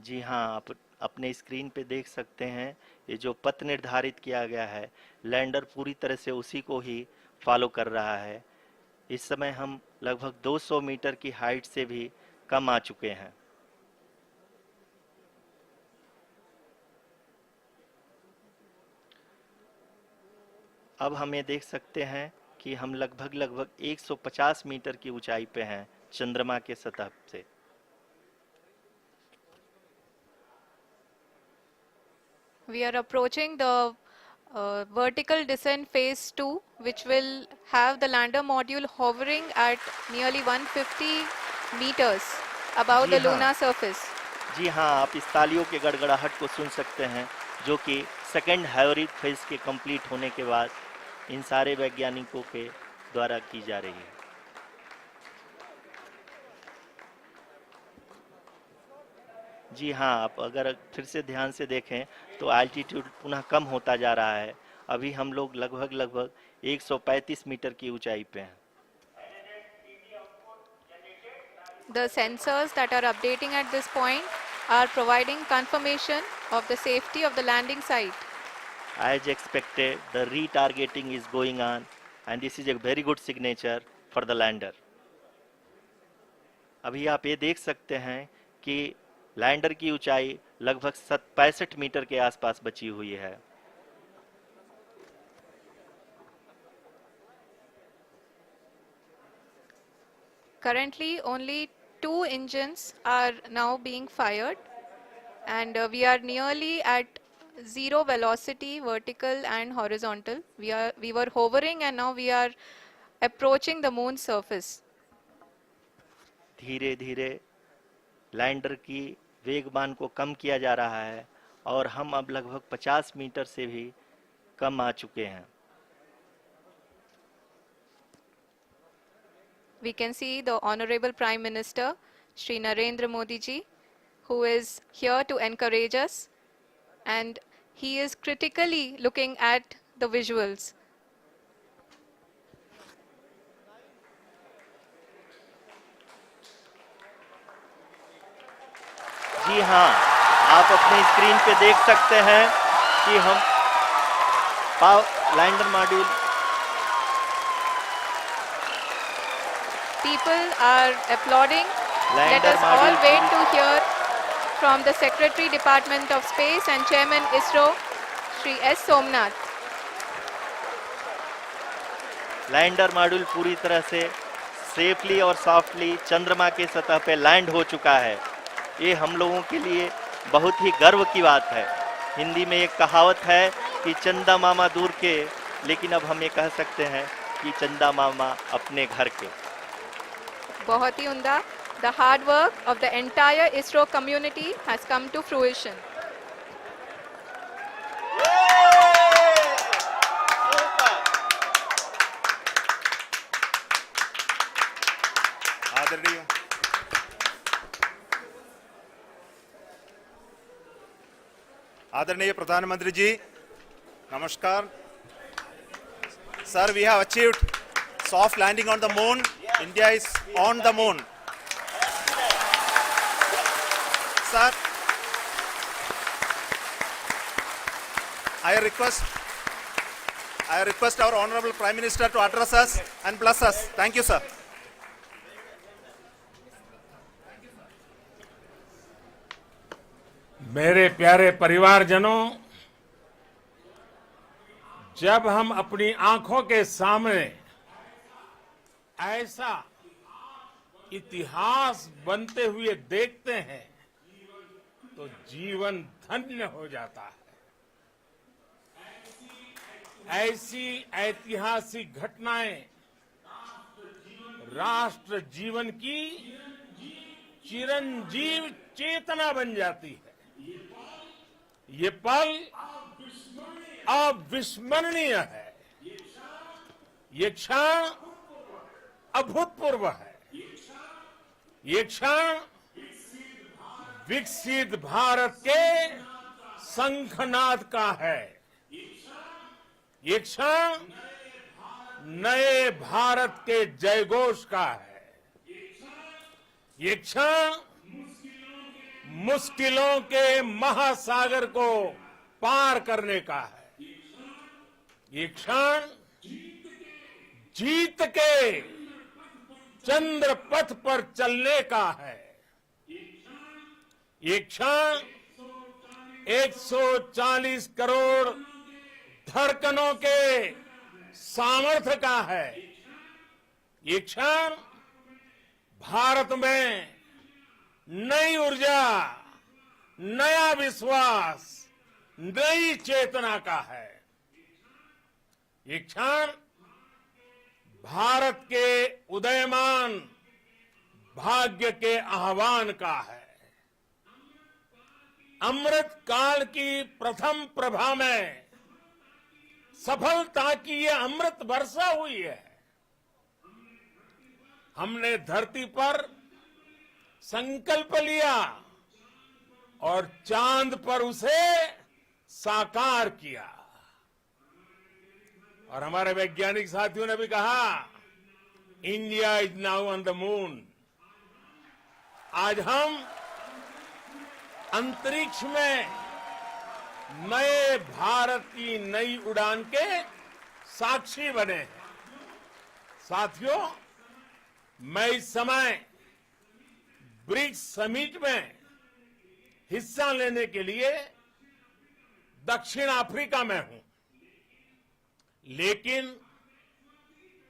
जी हाँ, आप अपने screen पे देख सकते हैं ये जो पथ निर्धारित किया गया है, लैंडर पूरी तरह से उसी को ही फॉलो कर रहा है। इस समय हम लगभग 200 मीटर की हाइट से भी कम आ चुके हैं। अब हमें देख सकते हैं कि हम लगभग 150 मीटर की ऊंचाई पे हैं चंद्रमा के सतह से। We are approaching the vertical descent phase 2, which will have the lander module hovering at nearly 150 meters above the lunar surface. जी हाँ, आप इस तालियों के गड़गड़ाहट को सुन सकते हैं, जो कि सेकंड हाइब्रिड फेज के कंप्लीट होने के बाद इन सारे वैज्ञानिकों के द्वारा की जा रही है। जी हाँ, आप अगर फिर से ध्यान से देखें तो एल्टीट्यूड पुनः कम होता जा रहा है। अभी हम लोग लगभग 135 मीटर की ऊंचाई पे हैं। The sensors that are updating at this point are providing confirmation of the safety of the landing site. As expected, the retargeting is going on and this is a very good signature for the lander. अभी आप ये देख सकते हैं कि lander की ऊंचाई लगभग 65 मीटर के आसपास बची हुई है। Currently, only 2 engines are now being fired, and we are nearly at zero velocity, vertical and horizontal. We were hovering, and now we are approaching the moon's surface. धीरे धीरे लैंडर की वेगमान को कम किया जा रहा है और हम अब लगभग 50 मीटर से भी कम आ चुके हैं. We can see the Honorable Prime Minister, Shri Narendra Modi ji, who is here to encourage us, and he is critically looking at the visuals. जी हाँ, आप अपने स्क्रीन पे देख सकते हैं कि हम lander module. People are applauding. Let us all wait to hear from the Secretary Department of Space and Chairman ISRO, Shri S. Somnath. Lander module पूरी तरह से सेफली और सॉफ्टली चंद्रमा के सतह पे लैंड हो चुका है. ये हम लोगों के लिए बहुत ही गर्व की बात है. हिंदी में एक कहावत है कि चंदा मामा दूर के, लेकिन अब हम ये कह सकते हैं कि चंदा मामा अपने घर के. बहुत ही उम्दा. The hard work of the entire ISRO community has come to fruition. आदरणीय प्रधानमंत्री जी, नमस्कार. Sir, we have achieved soft landing on the moon. India is on the moon. Sir, I request our Honorable Prime Minister to address us and bless us. Thank you, sir. मेरे प्यारे परिवारजनों, जब हम अपनी आंखों के सामने ऐसा इतिहास बनते हुए देखते हैं तो जीवन धन्य हो जाता है. ऐसी ऐतिहासिक घटनाएं राष्ट्र जीवन की चिरंजीव चेतना बन जाती है. ये पल अविस्मरणीय है. ये क्षण अभूतपूर्व है. ये क्षण विकसित भारत के शंखनाद का है. ये क्षण नए भारत के जयघोष का है. ये क्षण मुश्किलों के महासागर को पार करने का है. ये क्षण जीत के चंद्र पथ पर चलने का है. ये क्षण 140 करोड़ धड़कनों के सामर्थ्य का है. ये क्षण भारत में नई ऊर्जा, नया विश्वास, नई चेतना का है. ये क्षण भारत के उदयमान भाग्य के आह्वान का है. अमृत काल की प्रथम प्रभा में सफलता की ये अमृत वर्षा हुई है. हमने धरती पर संकल्प लिया और चांद पर उसे साकार किया. और हमारे वैज्ञानिक साथियों ने भी कहा, India is now on the moon. आज हम अंतरिक्ष में नए भारत की नई उड़ान के साक्षी बने हैं. साथियों, मैं इस समय ब्रिक्स समिट में हिस्सा लेने के लिए दक्षिण अफ्रीका में हूं. लेकिन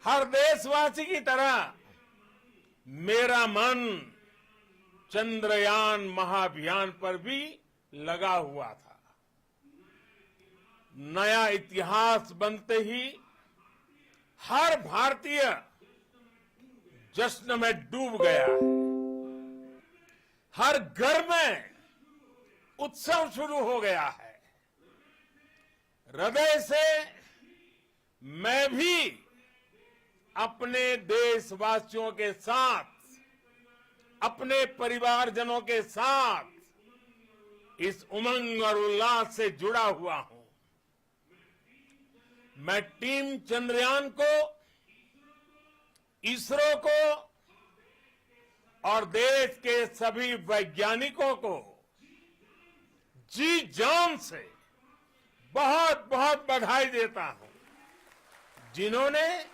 हर देशवासी की तरह मेरा मन चंद्रयान महाअभियान पर भी लगा हुआ था। नया इतिहास बनते ही हर भारतीय जश्न में डूब गया है। हर घर में उत्सव शुरू हो गया है। हृदय से मैं भी अपने देशवासियों के साथ, अपने परिवारजनों के साथ इस उमंग और उल्लास से जुड़ा हुआ हूं। मैं टीम चंद्रयान को, इसरो को और देश के सभी वैज्ञानिकों को जी जान से बहुत बहुत बधाई देता हूं, जिन्होंने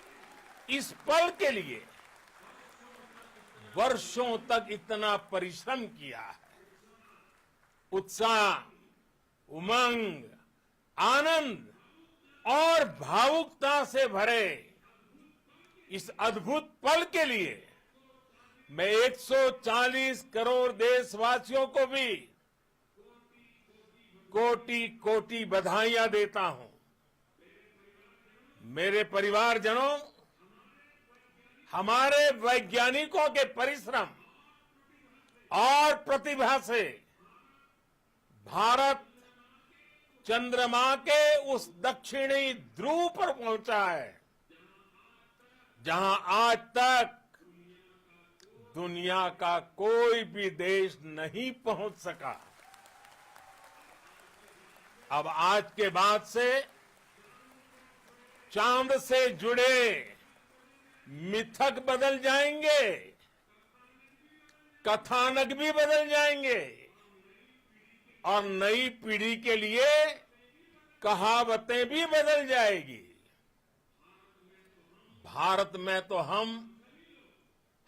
इस पल के लिए वर्षों तक इतना परिश्रम किया है। उत्साह, उमंग, आनंद और भावुकता से भरे इस अद्भुत पल के लिए मैं 140 करोड़ देशवासियों को भी कोटि कोटि बधाइयां देता हूं। मेरे परिवारजनों, हमारे वैज्ञानिकों के परिश्रम और प्रतिभा से भारत चंद्रमा के उस दक्षिणी ध्रुव पर पहुंचा है, जहां आज तक दुनिया का कोई भी देश नहीं पहुंच सका। अब आज के बाद से चांद से जुड़े मिथक बदल जाएंगे, कथानक भी बदल जाएंगे और नई पीढ़ी के लिए कहावतें भी बदल जाएगी। भारत में तो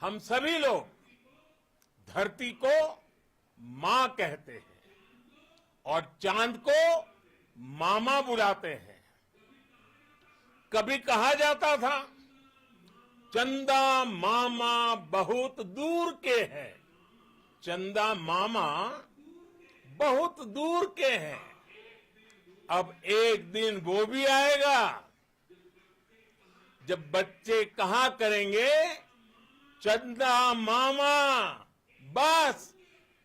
हम सभी लोग धरती को मां कहते हैं और चांद को मामा बुलाते हैं। कभी कहा जाता था, चंदा मामा बहुत दूर के हैं। चंदा मामा बहुत दूर के हैं। अब एक दिन वो भी आएगा जब बच्चे कहा करेंगे, चंदा मामा बस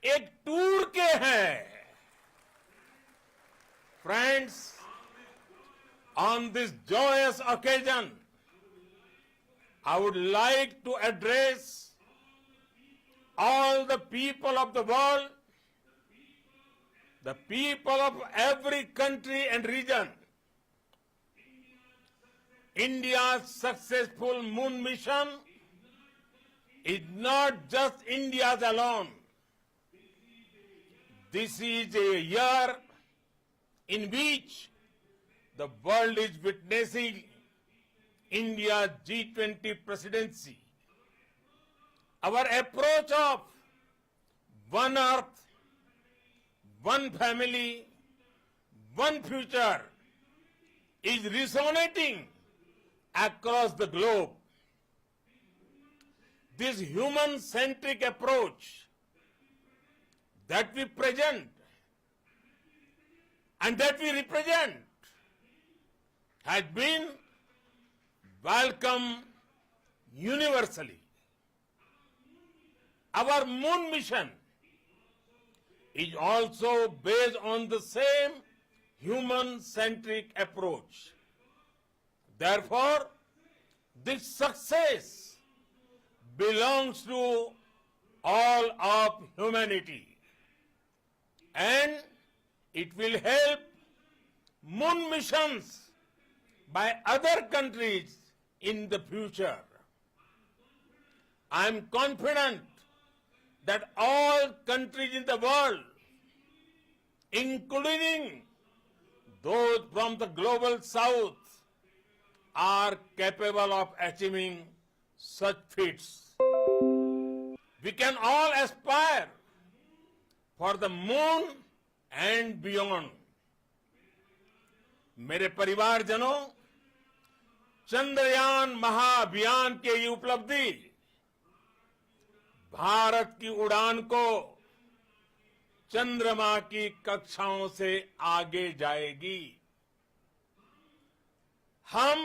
एक टूर के हैं। Friends, on this joyous occasion, I would like to address all the people of the world, the people of every country and region. India's successful moon mission is not just India's alone. This is a year in which the world is witnessing India's G20 presidency. Our approach of one earth, one family, one future is resonating across the globe. This human-centric approach that we present and that we represent has been welcomed universally. Our moon mission is also based on the same human-centric approach. Therefore, this success belongs to all of humanity, and it will help moon missions by other countries in the future. I am confident that all countries in the world, including those from the global south, are capable of achieving such feats. We can all aspire for the moon and beyond. मेरे परिवारजनों, चंद्रयान महाअभियान के ये उपलब्धि भारत की उड़ान को चंद्रमा की कक्षाओं से आगे जाएगी। हम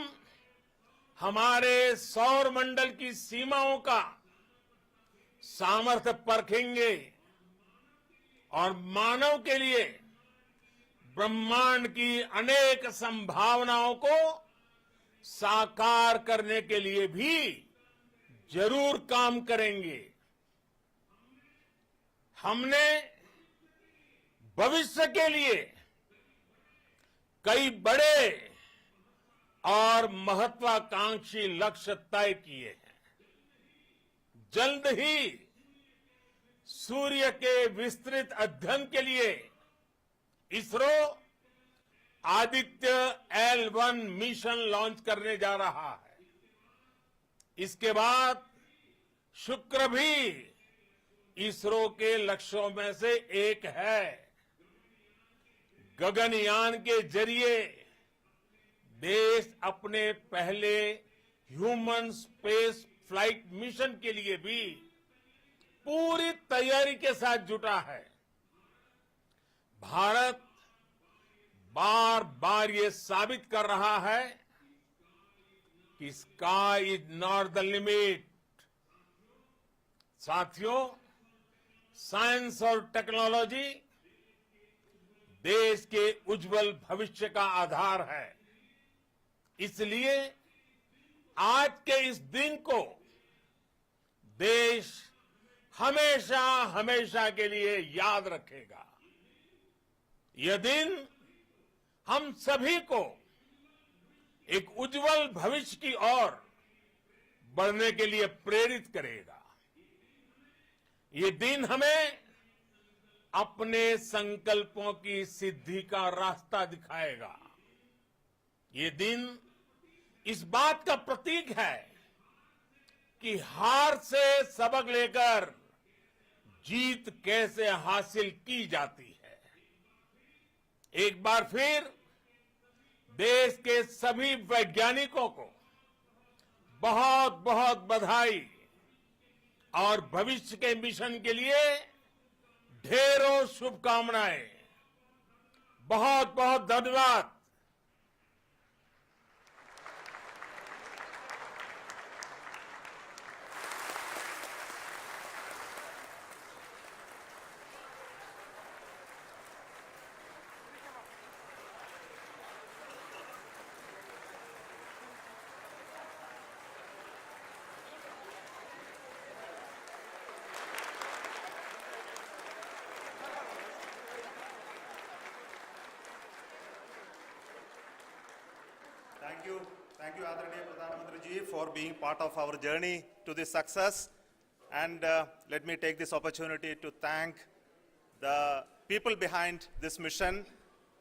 हमारे सौर मंडल की सीमाओं का सामर्थ्य परखेंगे और मानव के लिए ब्रह्मांड की अनेक संभावनाओं को साकार करने के लिए भी जरूर काम करेंगे। हमने भविष्य के लिए कई बड़े और महत्वाकांक्षी लक्ष्य तय किए हैं। जल्द ही सूर्य के विस्तृत अध्ययन के लिए ISRO Aditya L1 mission launch करने जा रहा है। इसके बाद शुक्र भी इसरो के लक्ष्यों में से एक है। गगनयान के जरिए देश अपने पहले ह्यूमन स्पेस फ्लाइट मिशन के लिए भी पूरी तैयारी के साथ जुटा है। भारत बार बार ये साबित कर रहा है कि sky is not the limit. साथियों, साइंस और टेक्नोलॉजी देश के उज्जवल भविष्य का आधार है। इसलिए आज के इस दिन को देश हमेशा हमेशा के लिए याद रखेगा। यह दिन हम सभी को एक उज्जवल भविष्य की ओर बढ़ने के लिए प्रेरित करेगा। ये दिन हमें अपने संकल्पों की सिद्धि का रास्ता दिखाएगा। ये दिन इस बात का प्रतीक है कि हार से सबक लेकर जीत कैसे हासिल की जाती है। एक बार फिर देश के सभी वैज्ञानिकों को बहुत बहुत बधाई और भविष्य के मिशन के लिए ढेरों शुभकामनाएं। बहुत बहुत धन्यवाद। Thank you, Adharaniya Pradhan Mantri ji, for being part of our journey to this success. And let me take this opportunity to thank the people behind this mission.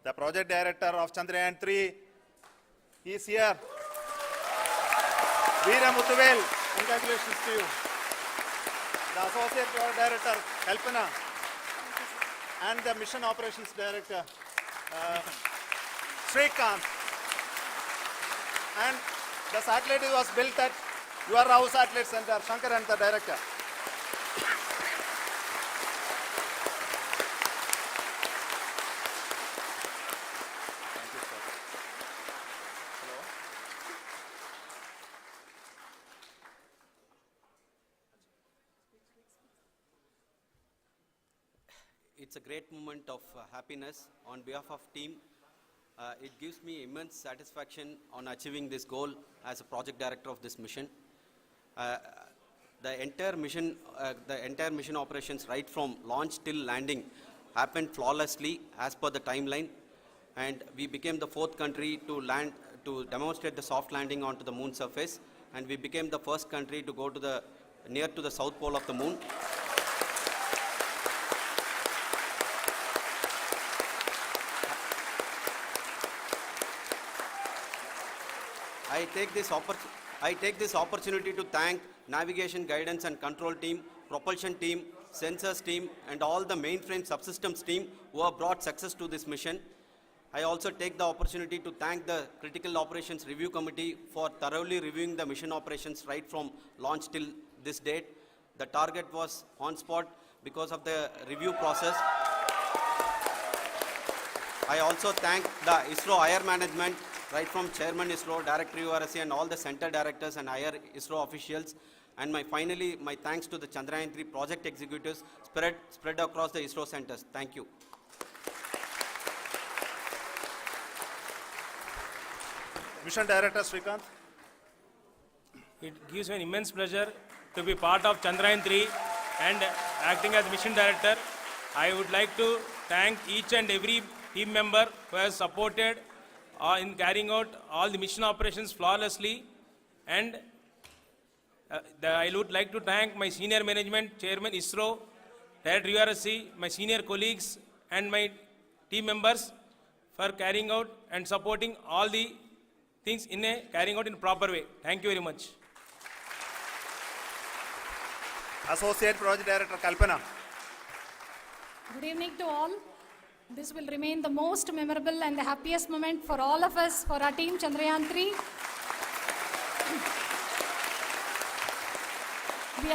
The project director of Chandrayaan 3, he is here. Veera Muthuvel, congratulations to you. The associate project director, Kalpana, and the mission operations director, Srikanth. And the satellite was built at your house satellite center, Shankar and the director. Thank you, sir. Hello. It's a great moment of happiness on behalf of team. It gives me immense satisfaction on achieving this goal as a project director of this mission. The entire mission operations right from launch till landing happened flawlessly as per the timeline, and we became the 4th country to land to demonstrate the soft landing onto the moon surface, and we became the first country to go to near to the south pole of the moon. I take this opportunity to thank navigation, guidance and control team, propulsion team, sensors team and all the mainframe subsystems team who have brought success to this mission. I also take the opportunity to thank the Critical Operations Review Committee for thoroughly reviewing the mission operations right from launch till this date. The target was on spot because of the review process. I also thank the ISRO higher management, right from Chairman ISRO, Director URSC, and all the center directors and higher ISRO officials. And finally, my thanks to the Chandrayaan-3 project executives spread across the ISRO centers. Thank you. Mission Director Srikanth. It gives me an immense pleasure to be part of Chandrayaan-3 and acting as Mission Director. I would like to thank each and every team member who has supported in carrying out all the mission operations flawlessly. And I would like to thank my senior management, Chairman ISRO, Director URSC, my senior colleagues and my team members for carrying out and supporting all the things carrying out in a proper way. Thank you very much. Associate Project Director Kalpana. Good evening to all. This will remain the most memorable and the happiest moment for all of us, for our team Chandrayaan-3. We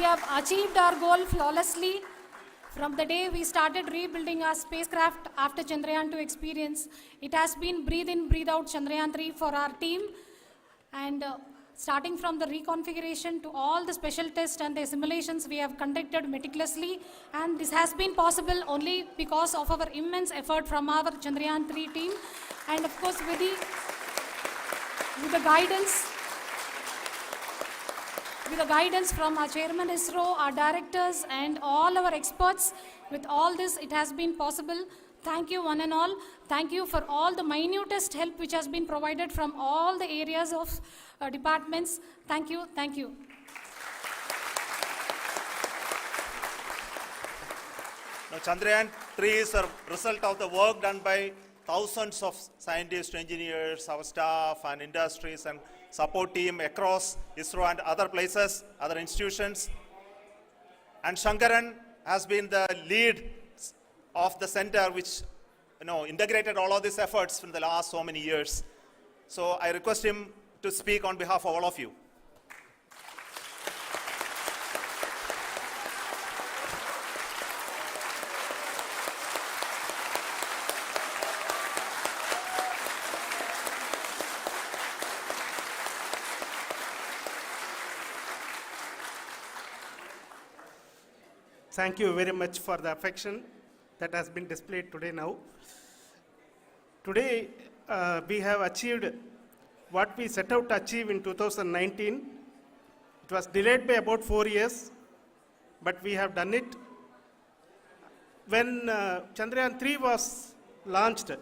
have achieved our goal flawlessly. From the day we started rebuilding our spacecraft after Chandrayaan-2 experience, it has been breathe in, breathe out Chandrayaan-3 for our team. And starting from the reconfiguration to all the special tests and the simulations we have conducted meticulously. And this has been possible only because of our immense effort from our Chandrayaan-3 team. And of course, with the guidance from our Chairman ISRO, our directors, and all our experts. With all this, it has been possible. Thank you, one and all. Thank you for all the minutest help which has been provided from all the areas of departments. Thank you. Thank you. Now, Chandrayaan-3 is a result of the work done by thousands of scientists, engineers, our staff, and industries, and support team across ISRO and other places, other institutions. And Shankaran has been the lead of the center which integrated all of these efforts in the last so many years. So I request him to speak on behalf of all of you. Thank you very much for the affection that has been displayed today now. Today, we have achieved what we set out to achieve in 2019. It was delayed by about 4 years, but we have done it. When Chandrayaan-3 was launched,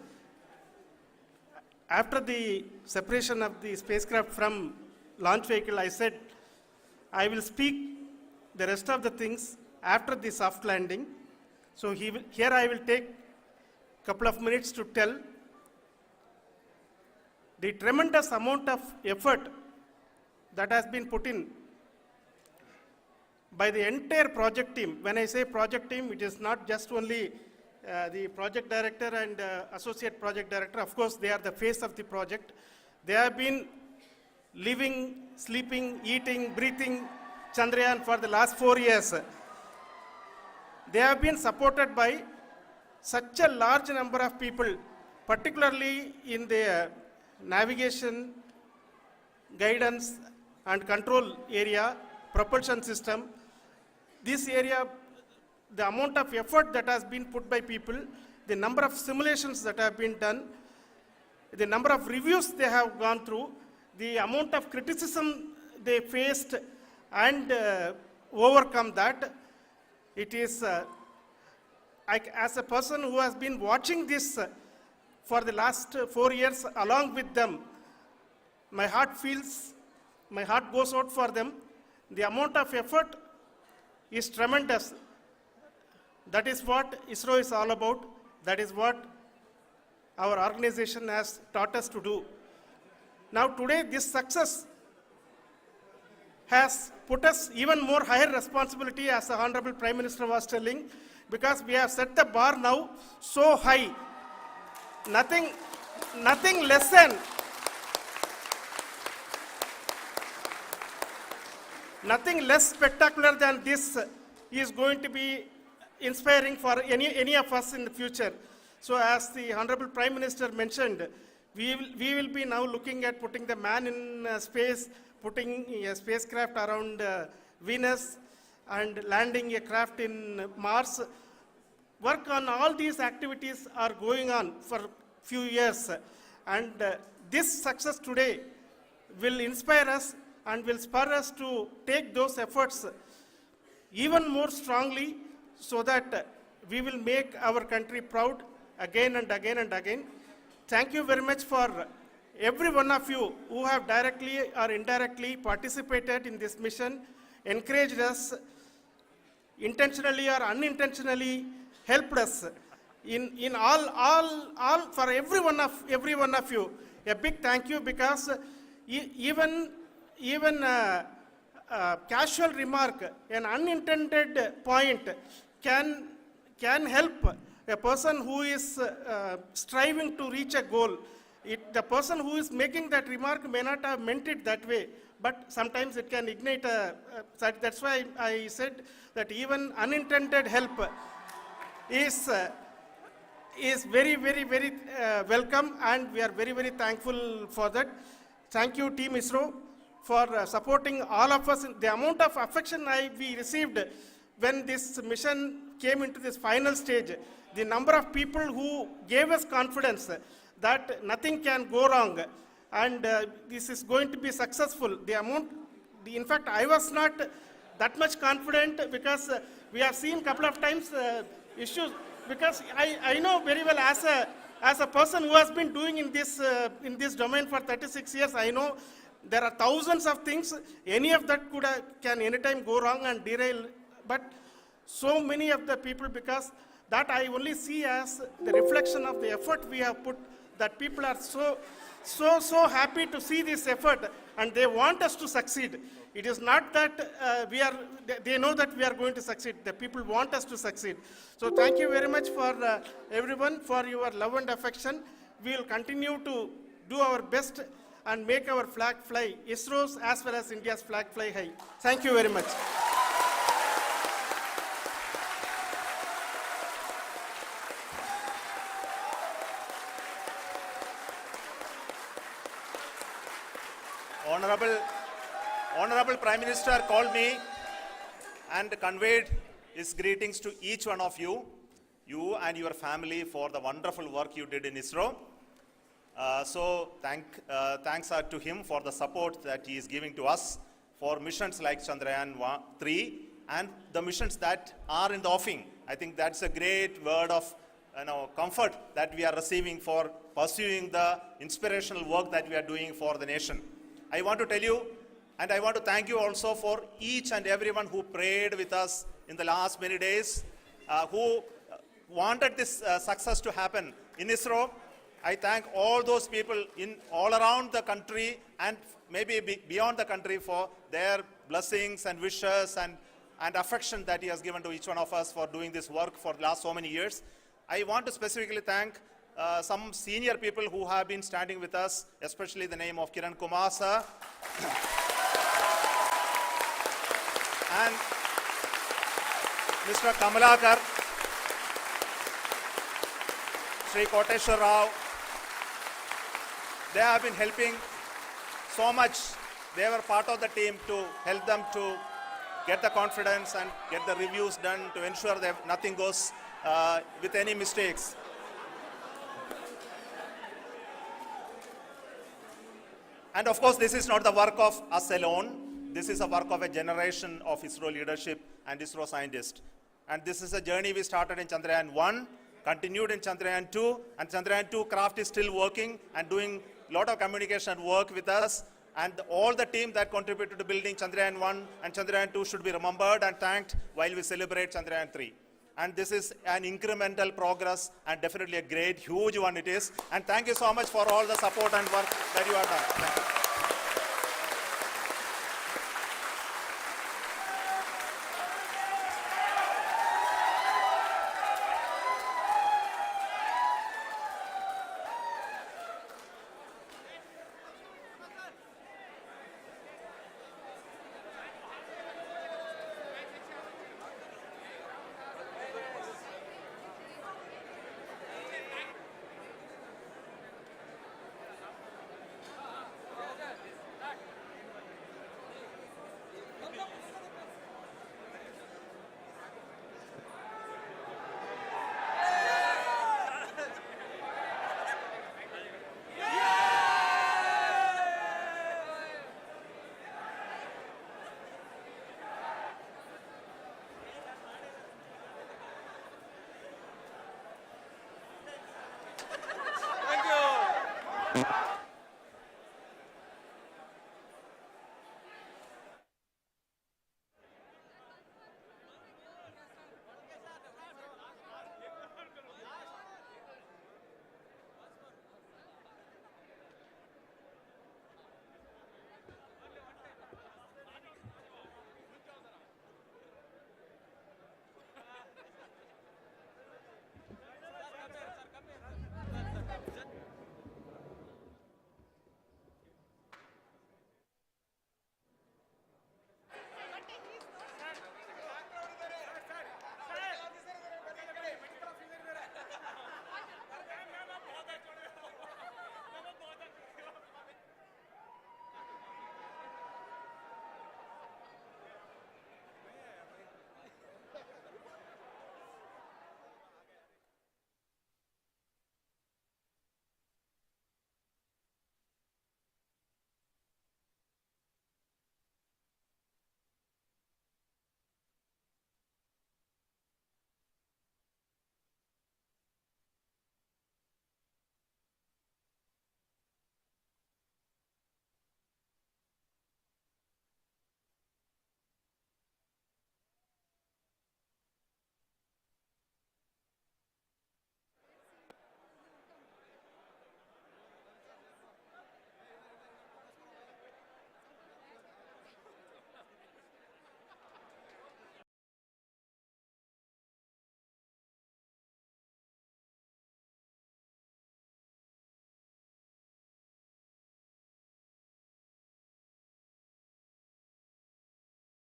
after the separation of the spacecraft from launch vehicle, I said, I will speak the rest of the things after the soft landing. So here I will take a couple of minutes to tell the tremendous amount of effort that has been put in by the entire project team. When I say project team, it is not just only the project director and associate project director. Of course, they are the face of the project. They have been living, sleeping, eating, breathing Chandrayaan for the last 4 years. They have been supported by such a large number of people, particularly in the navigation, guidance and control area, propulsion system. This area, the amount of effort that has been put by people, the number of simulations that have been done, the number of reviews they have gone through, the amount of criticism they faced and overcome that. It is, as a person who has been watching this for the last 4 years along with them, my heart goes out for them. The amount of effort is tremendous. That is what ISRO is all about. That is what our organization has taught us to do. Now today, this success has put us even more higher responsibility, as the Honorable Prime Minister was telling, because we have set the bar now so high. Nothing less than nothing less spectacular than this is going to be inspiring for any of us in the future. So as the Honorable Prime Minister mentioned, we will be now looking at putting the man in space, putting a spacecraft around Venus, and landing a craft in Mars. Work on all these activities are going on for few years. And this success today will inspire us and will spur us to take those efforts even more strongly so that we will make our country proud again and again and again. Thank you very much for every one of you who have directly or indirectly participated in this mission, encouraged us, intentionally or unintentionally helped us in all for every one of you. A big thank you, because even casual remark, an unintended point can help a person who is striving to reach a goal. The person who is making that remark may not have meant it that way, but sometimes it can ignite that's why I said that even unintended help is very, very, very welcome, and we are very, very thankful for that. Thank you, Team ISRO, for supporting all of us. The amount of affection we received when this mission came into this final stage, the number of people who gave us confidence that nothing can go wrong and this is going to be successful. In fact, I was not that much confident, because we have seen a couple of times issues, because I know very well as a person who has been doing in this domain for 36 years, I know there are thousands of things. Any of that can anytime go wrong and derail, but so many of the people, because that I only see as the reflection of the effort we have put, that people are so happy to see this effort and they want us to succeed. It is not that they know that we are going to succeed. The people want us to succeed. So thank you very much for everyone for your love and affection. We will continue to do our best and make our flag fly, ISRO's as well as India's flag fly high. Thank you very much. Honorable Prime Minister called me and conveyed his greetings to each one of you and your family, for the wonderful work you did in ISRO. So thanks are to him for the support that he is giving to us for missions like Chandrayaan 3 and the missions that are in the offing. I think that's a great word of comfort that we are receiving for pursuing the inspirational work that we are doing for the nation. I want to tell you, and I want to thank you also for each and everyone who prayed with us in the last many days, who wanted this success to happen in ISRO. I thank all those people all around the country and maybe beyond the country for their blessings and wishes and affection that he has given to each one of us for doing this work for the last so many years. I want to specifically thank some senior people who have been standing with us, especially the name of Kiran Kumar sir and Mr. Kamalakar, Sri Koteshwar Rao. They have been helping so much. They were part of the team to help them to get the confidence and get the reviews done to ensure that nothing goes with any mistakes. And of course, this is not the work of us alone. This is a work of a generation of ISRO leadership and ISRO scientists. And this is a journey we started in Chandrayaan 1, continued in Chandrayaan 2, and Chandrayaan 2 craft is still working and doing a lot of communication work with us. And all the team that contributed to building Chandrayaan 1 and Chandrayaan 2 should be remembered and thanked while we celebrate Chandrayaan 3. And this is an incremental progress and definitely a great, huge one it is. And thank you so much for all the support and work that you have done. Thank you.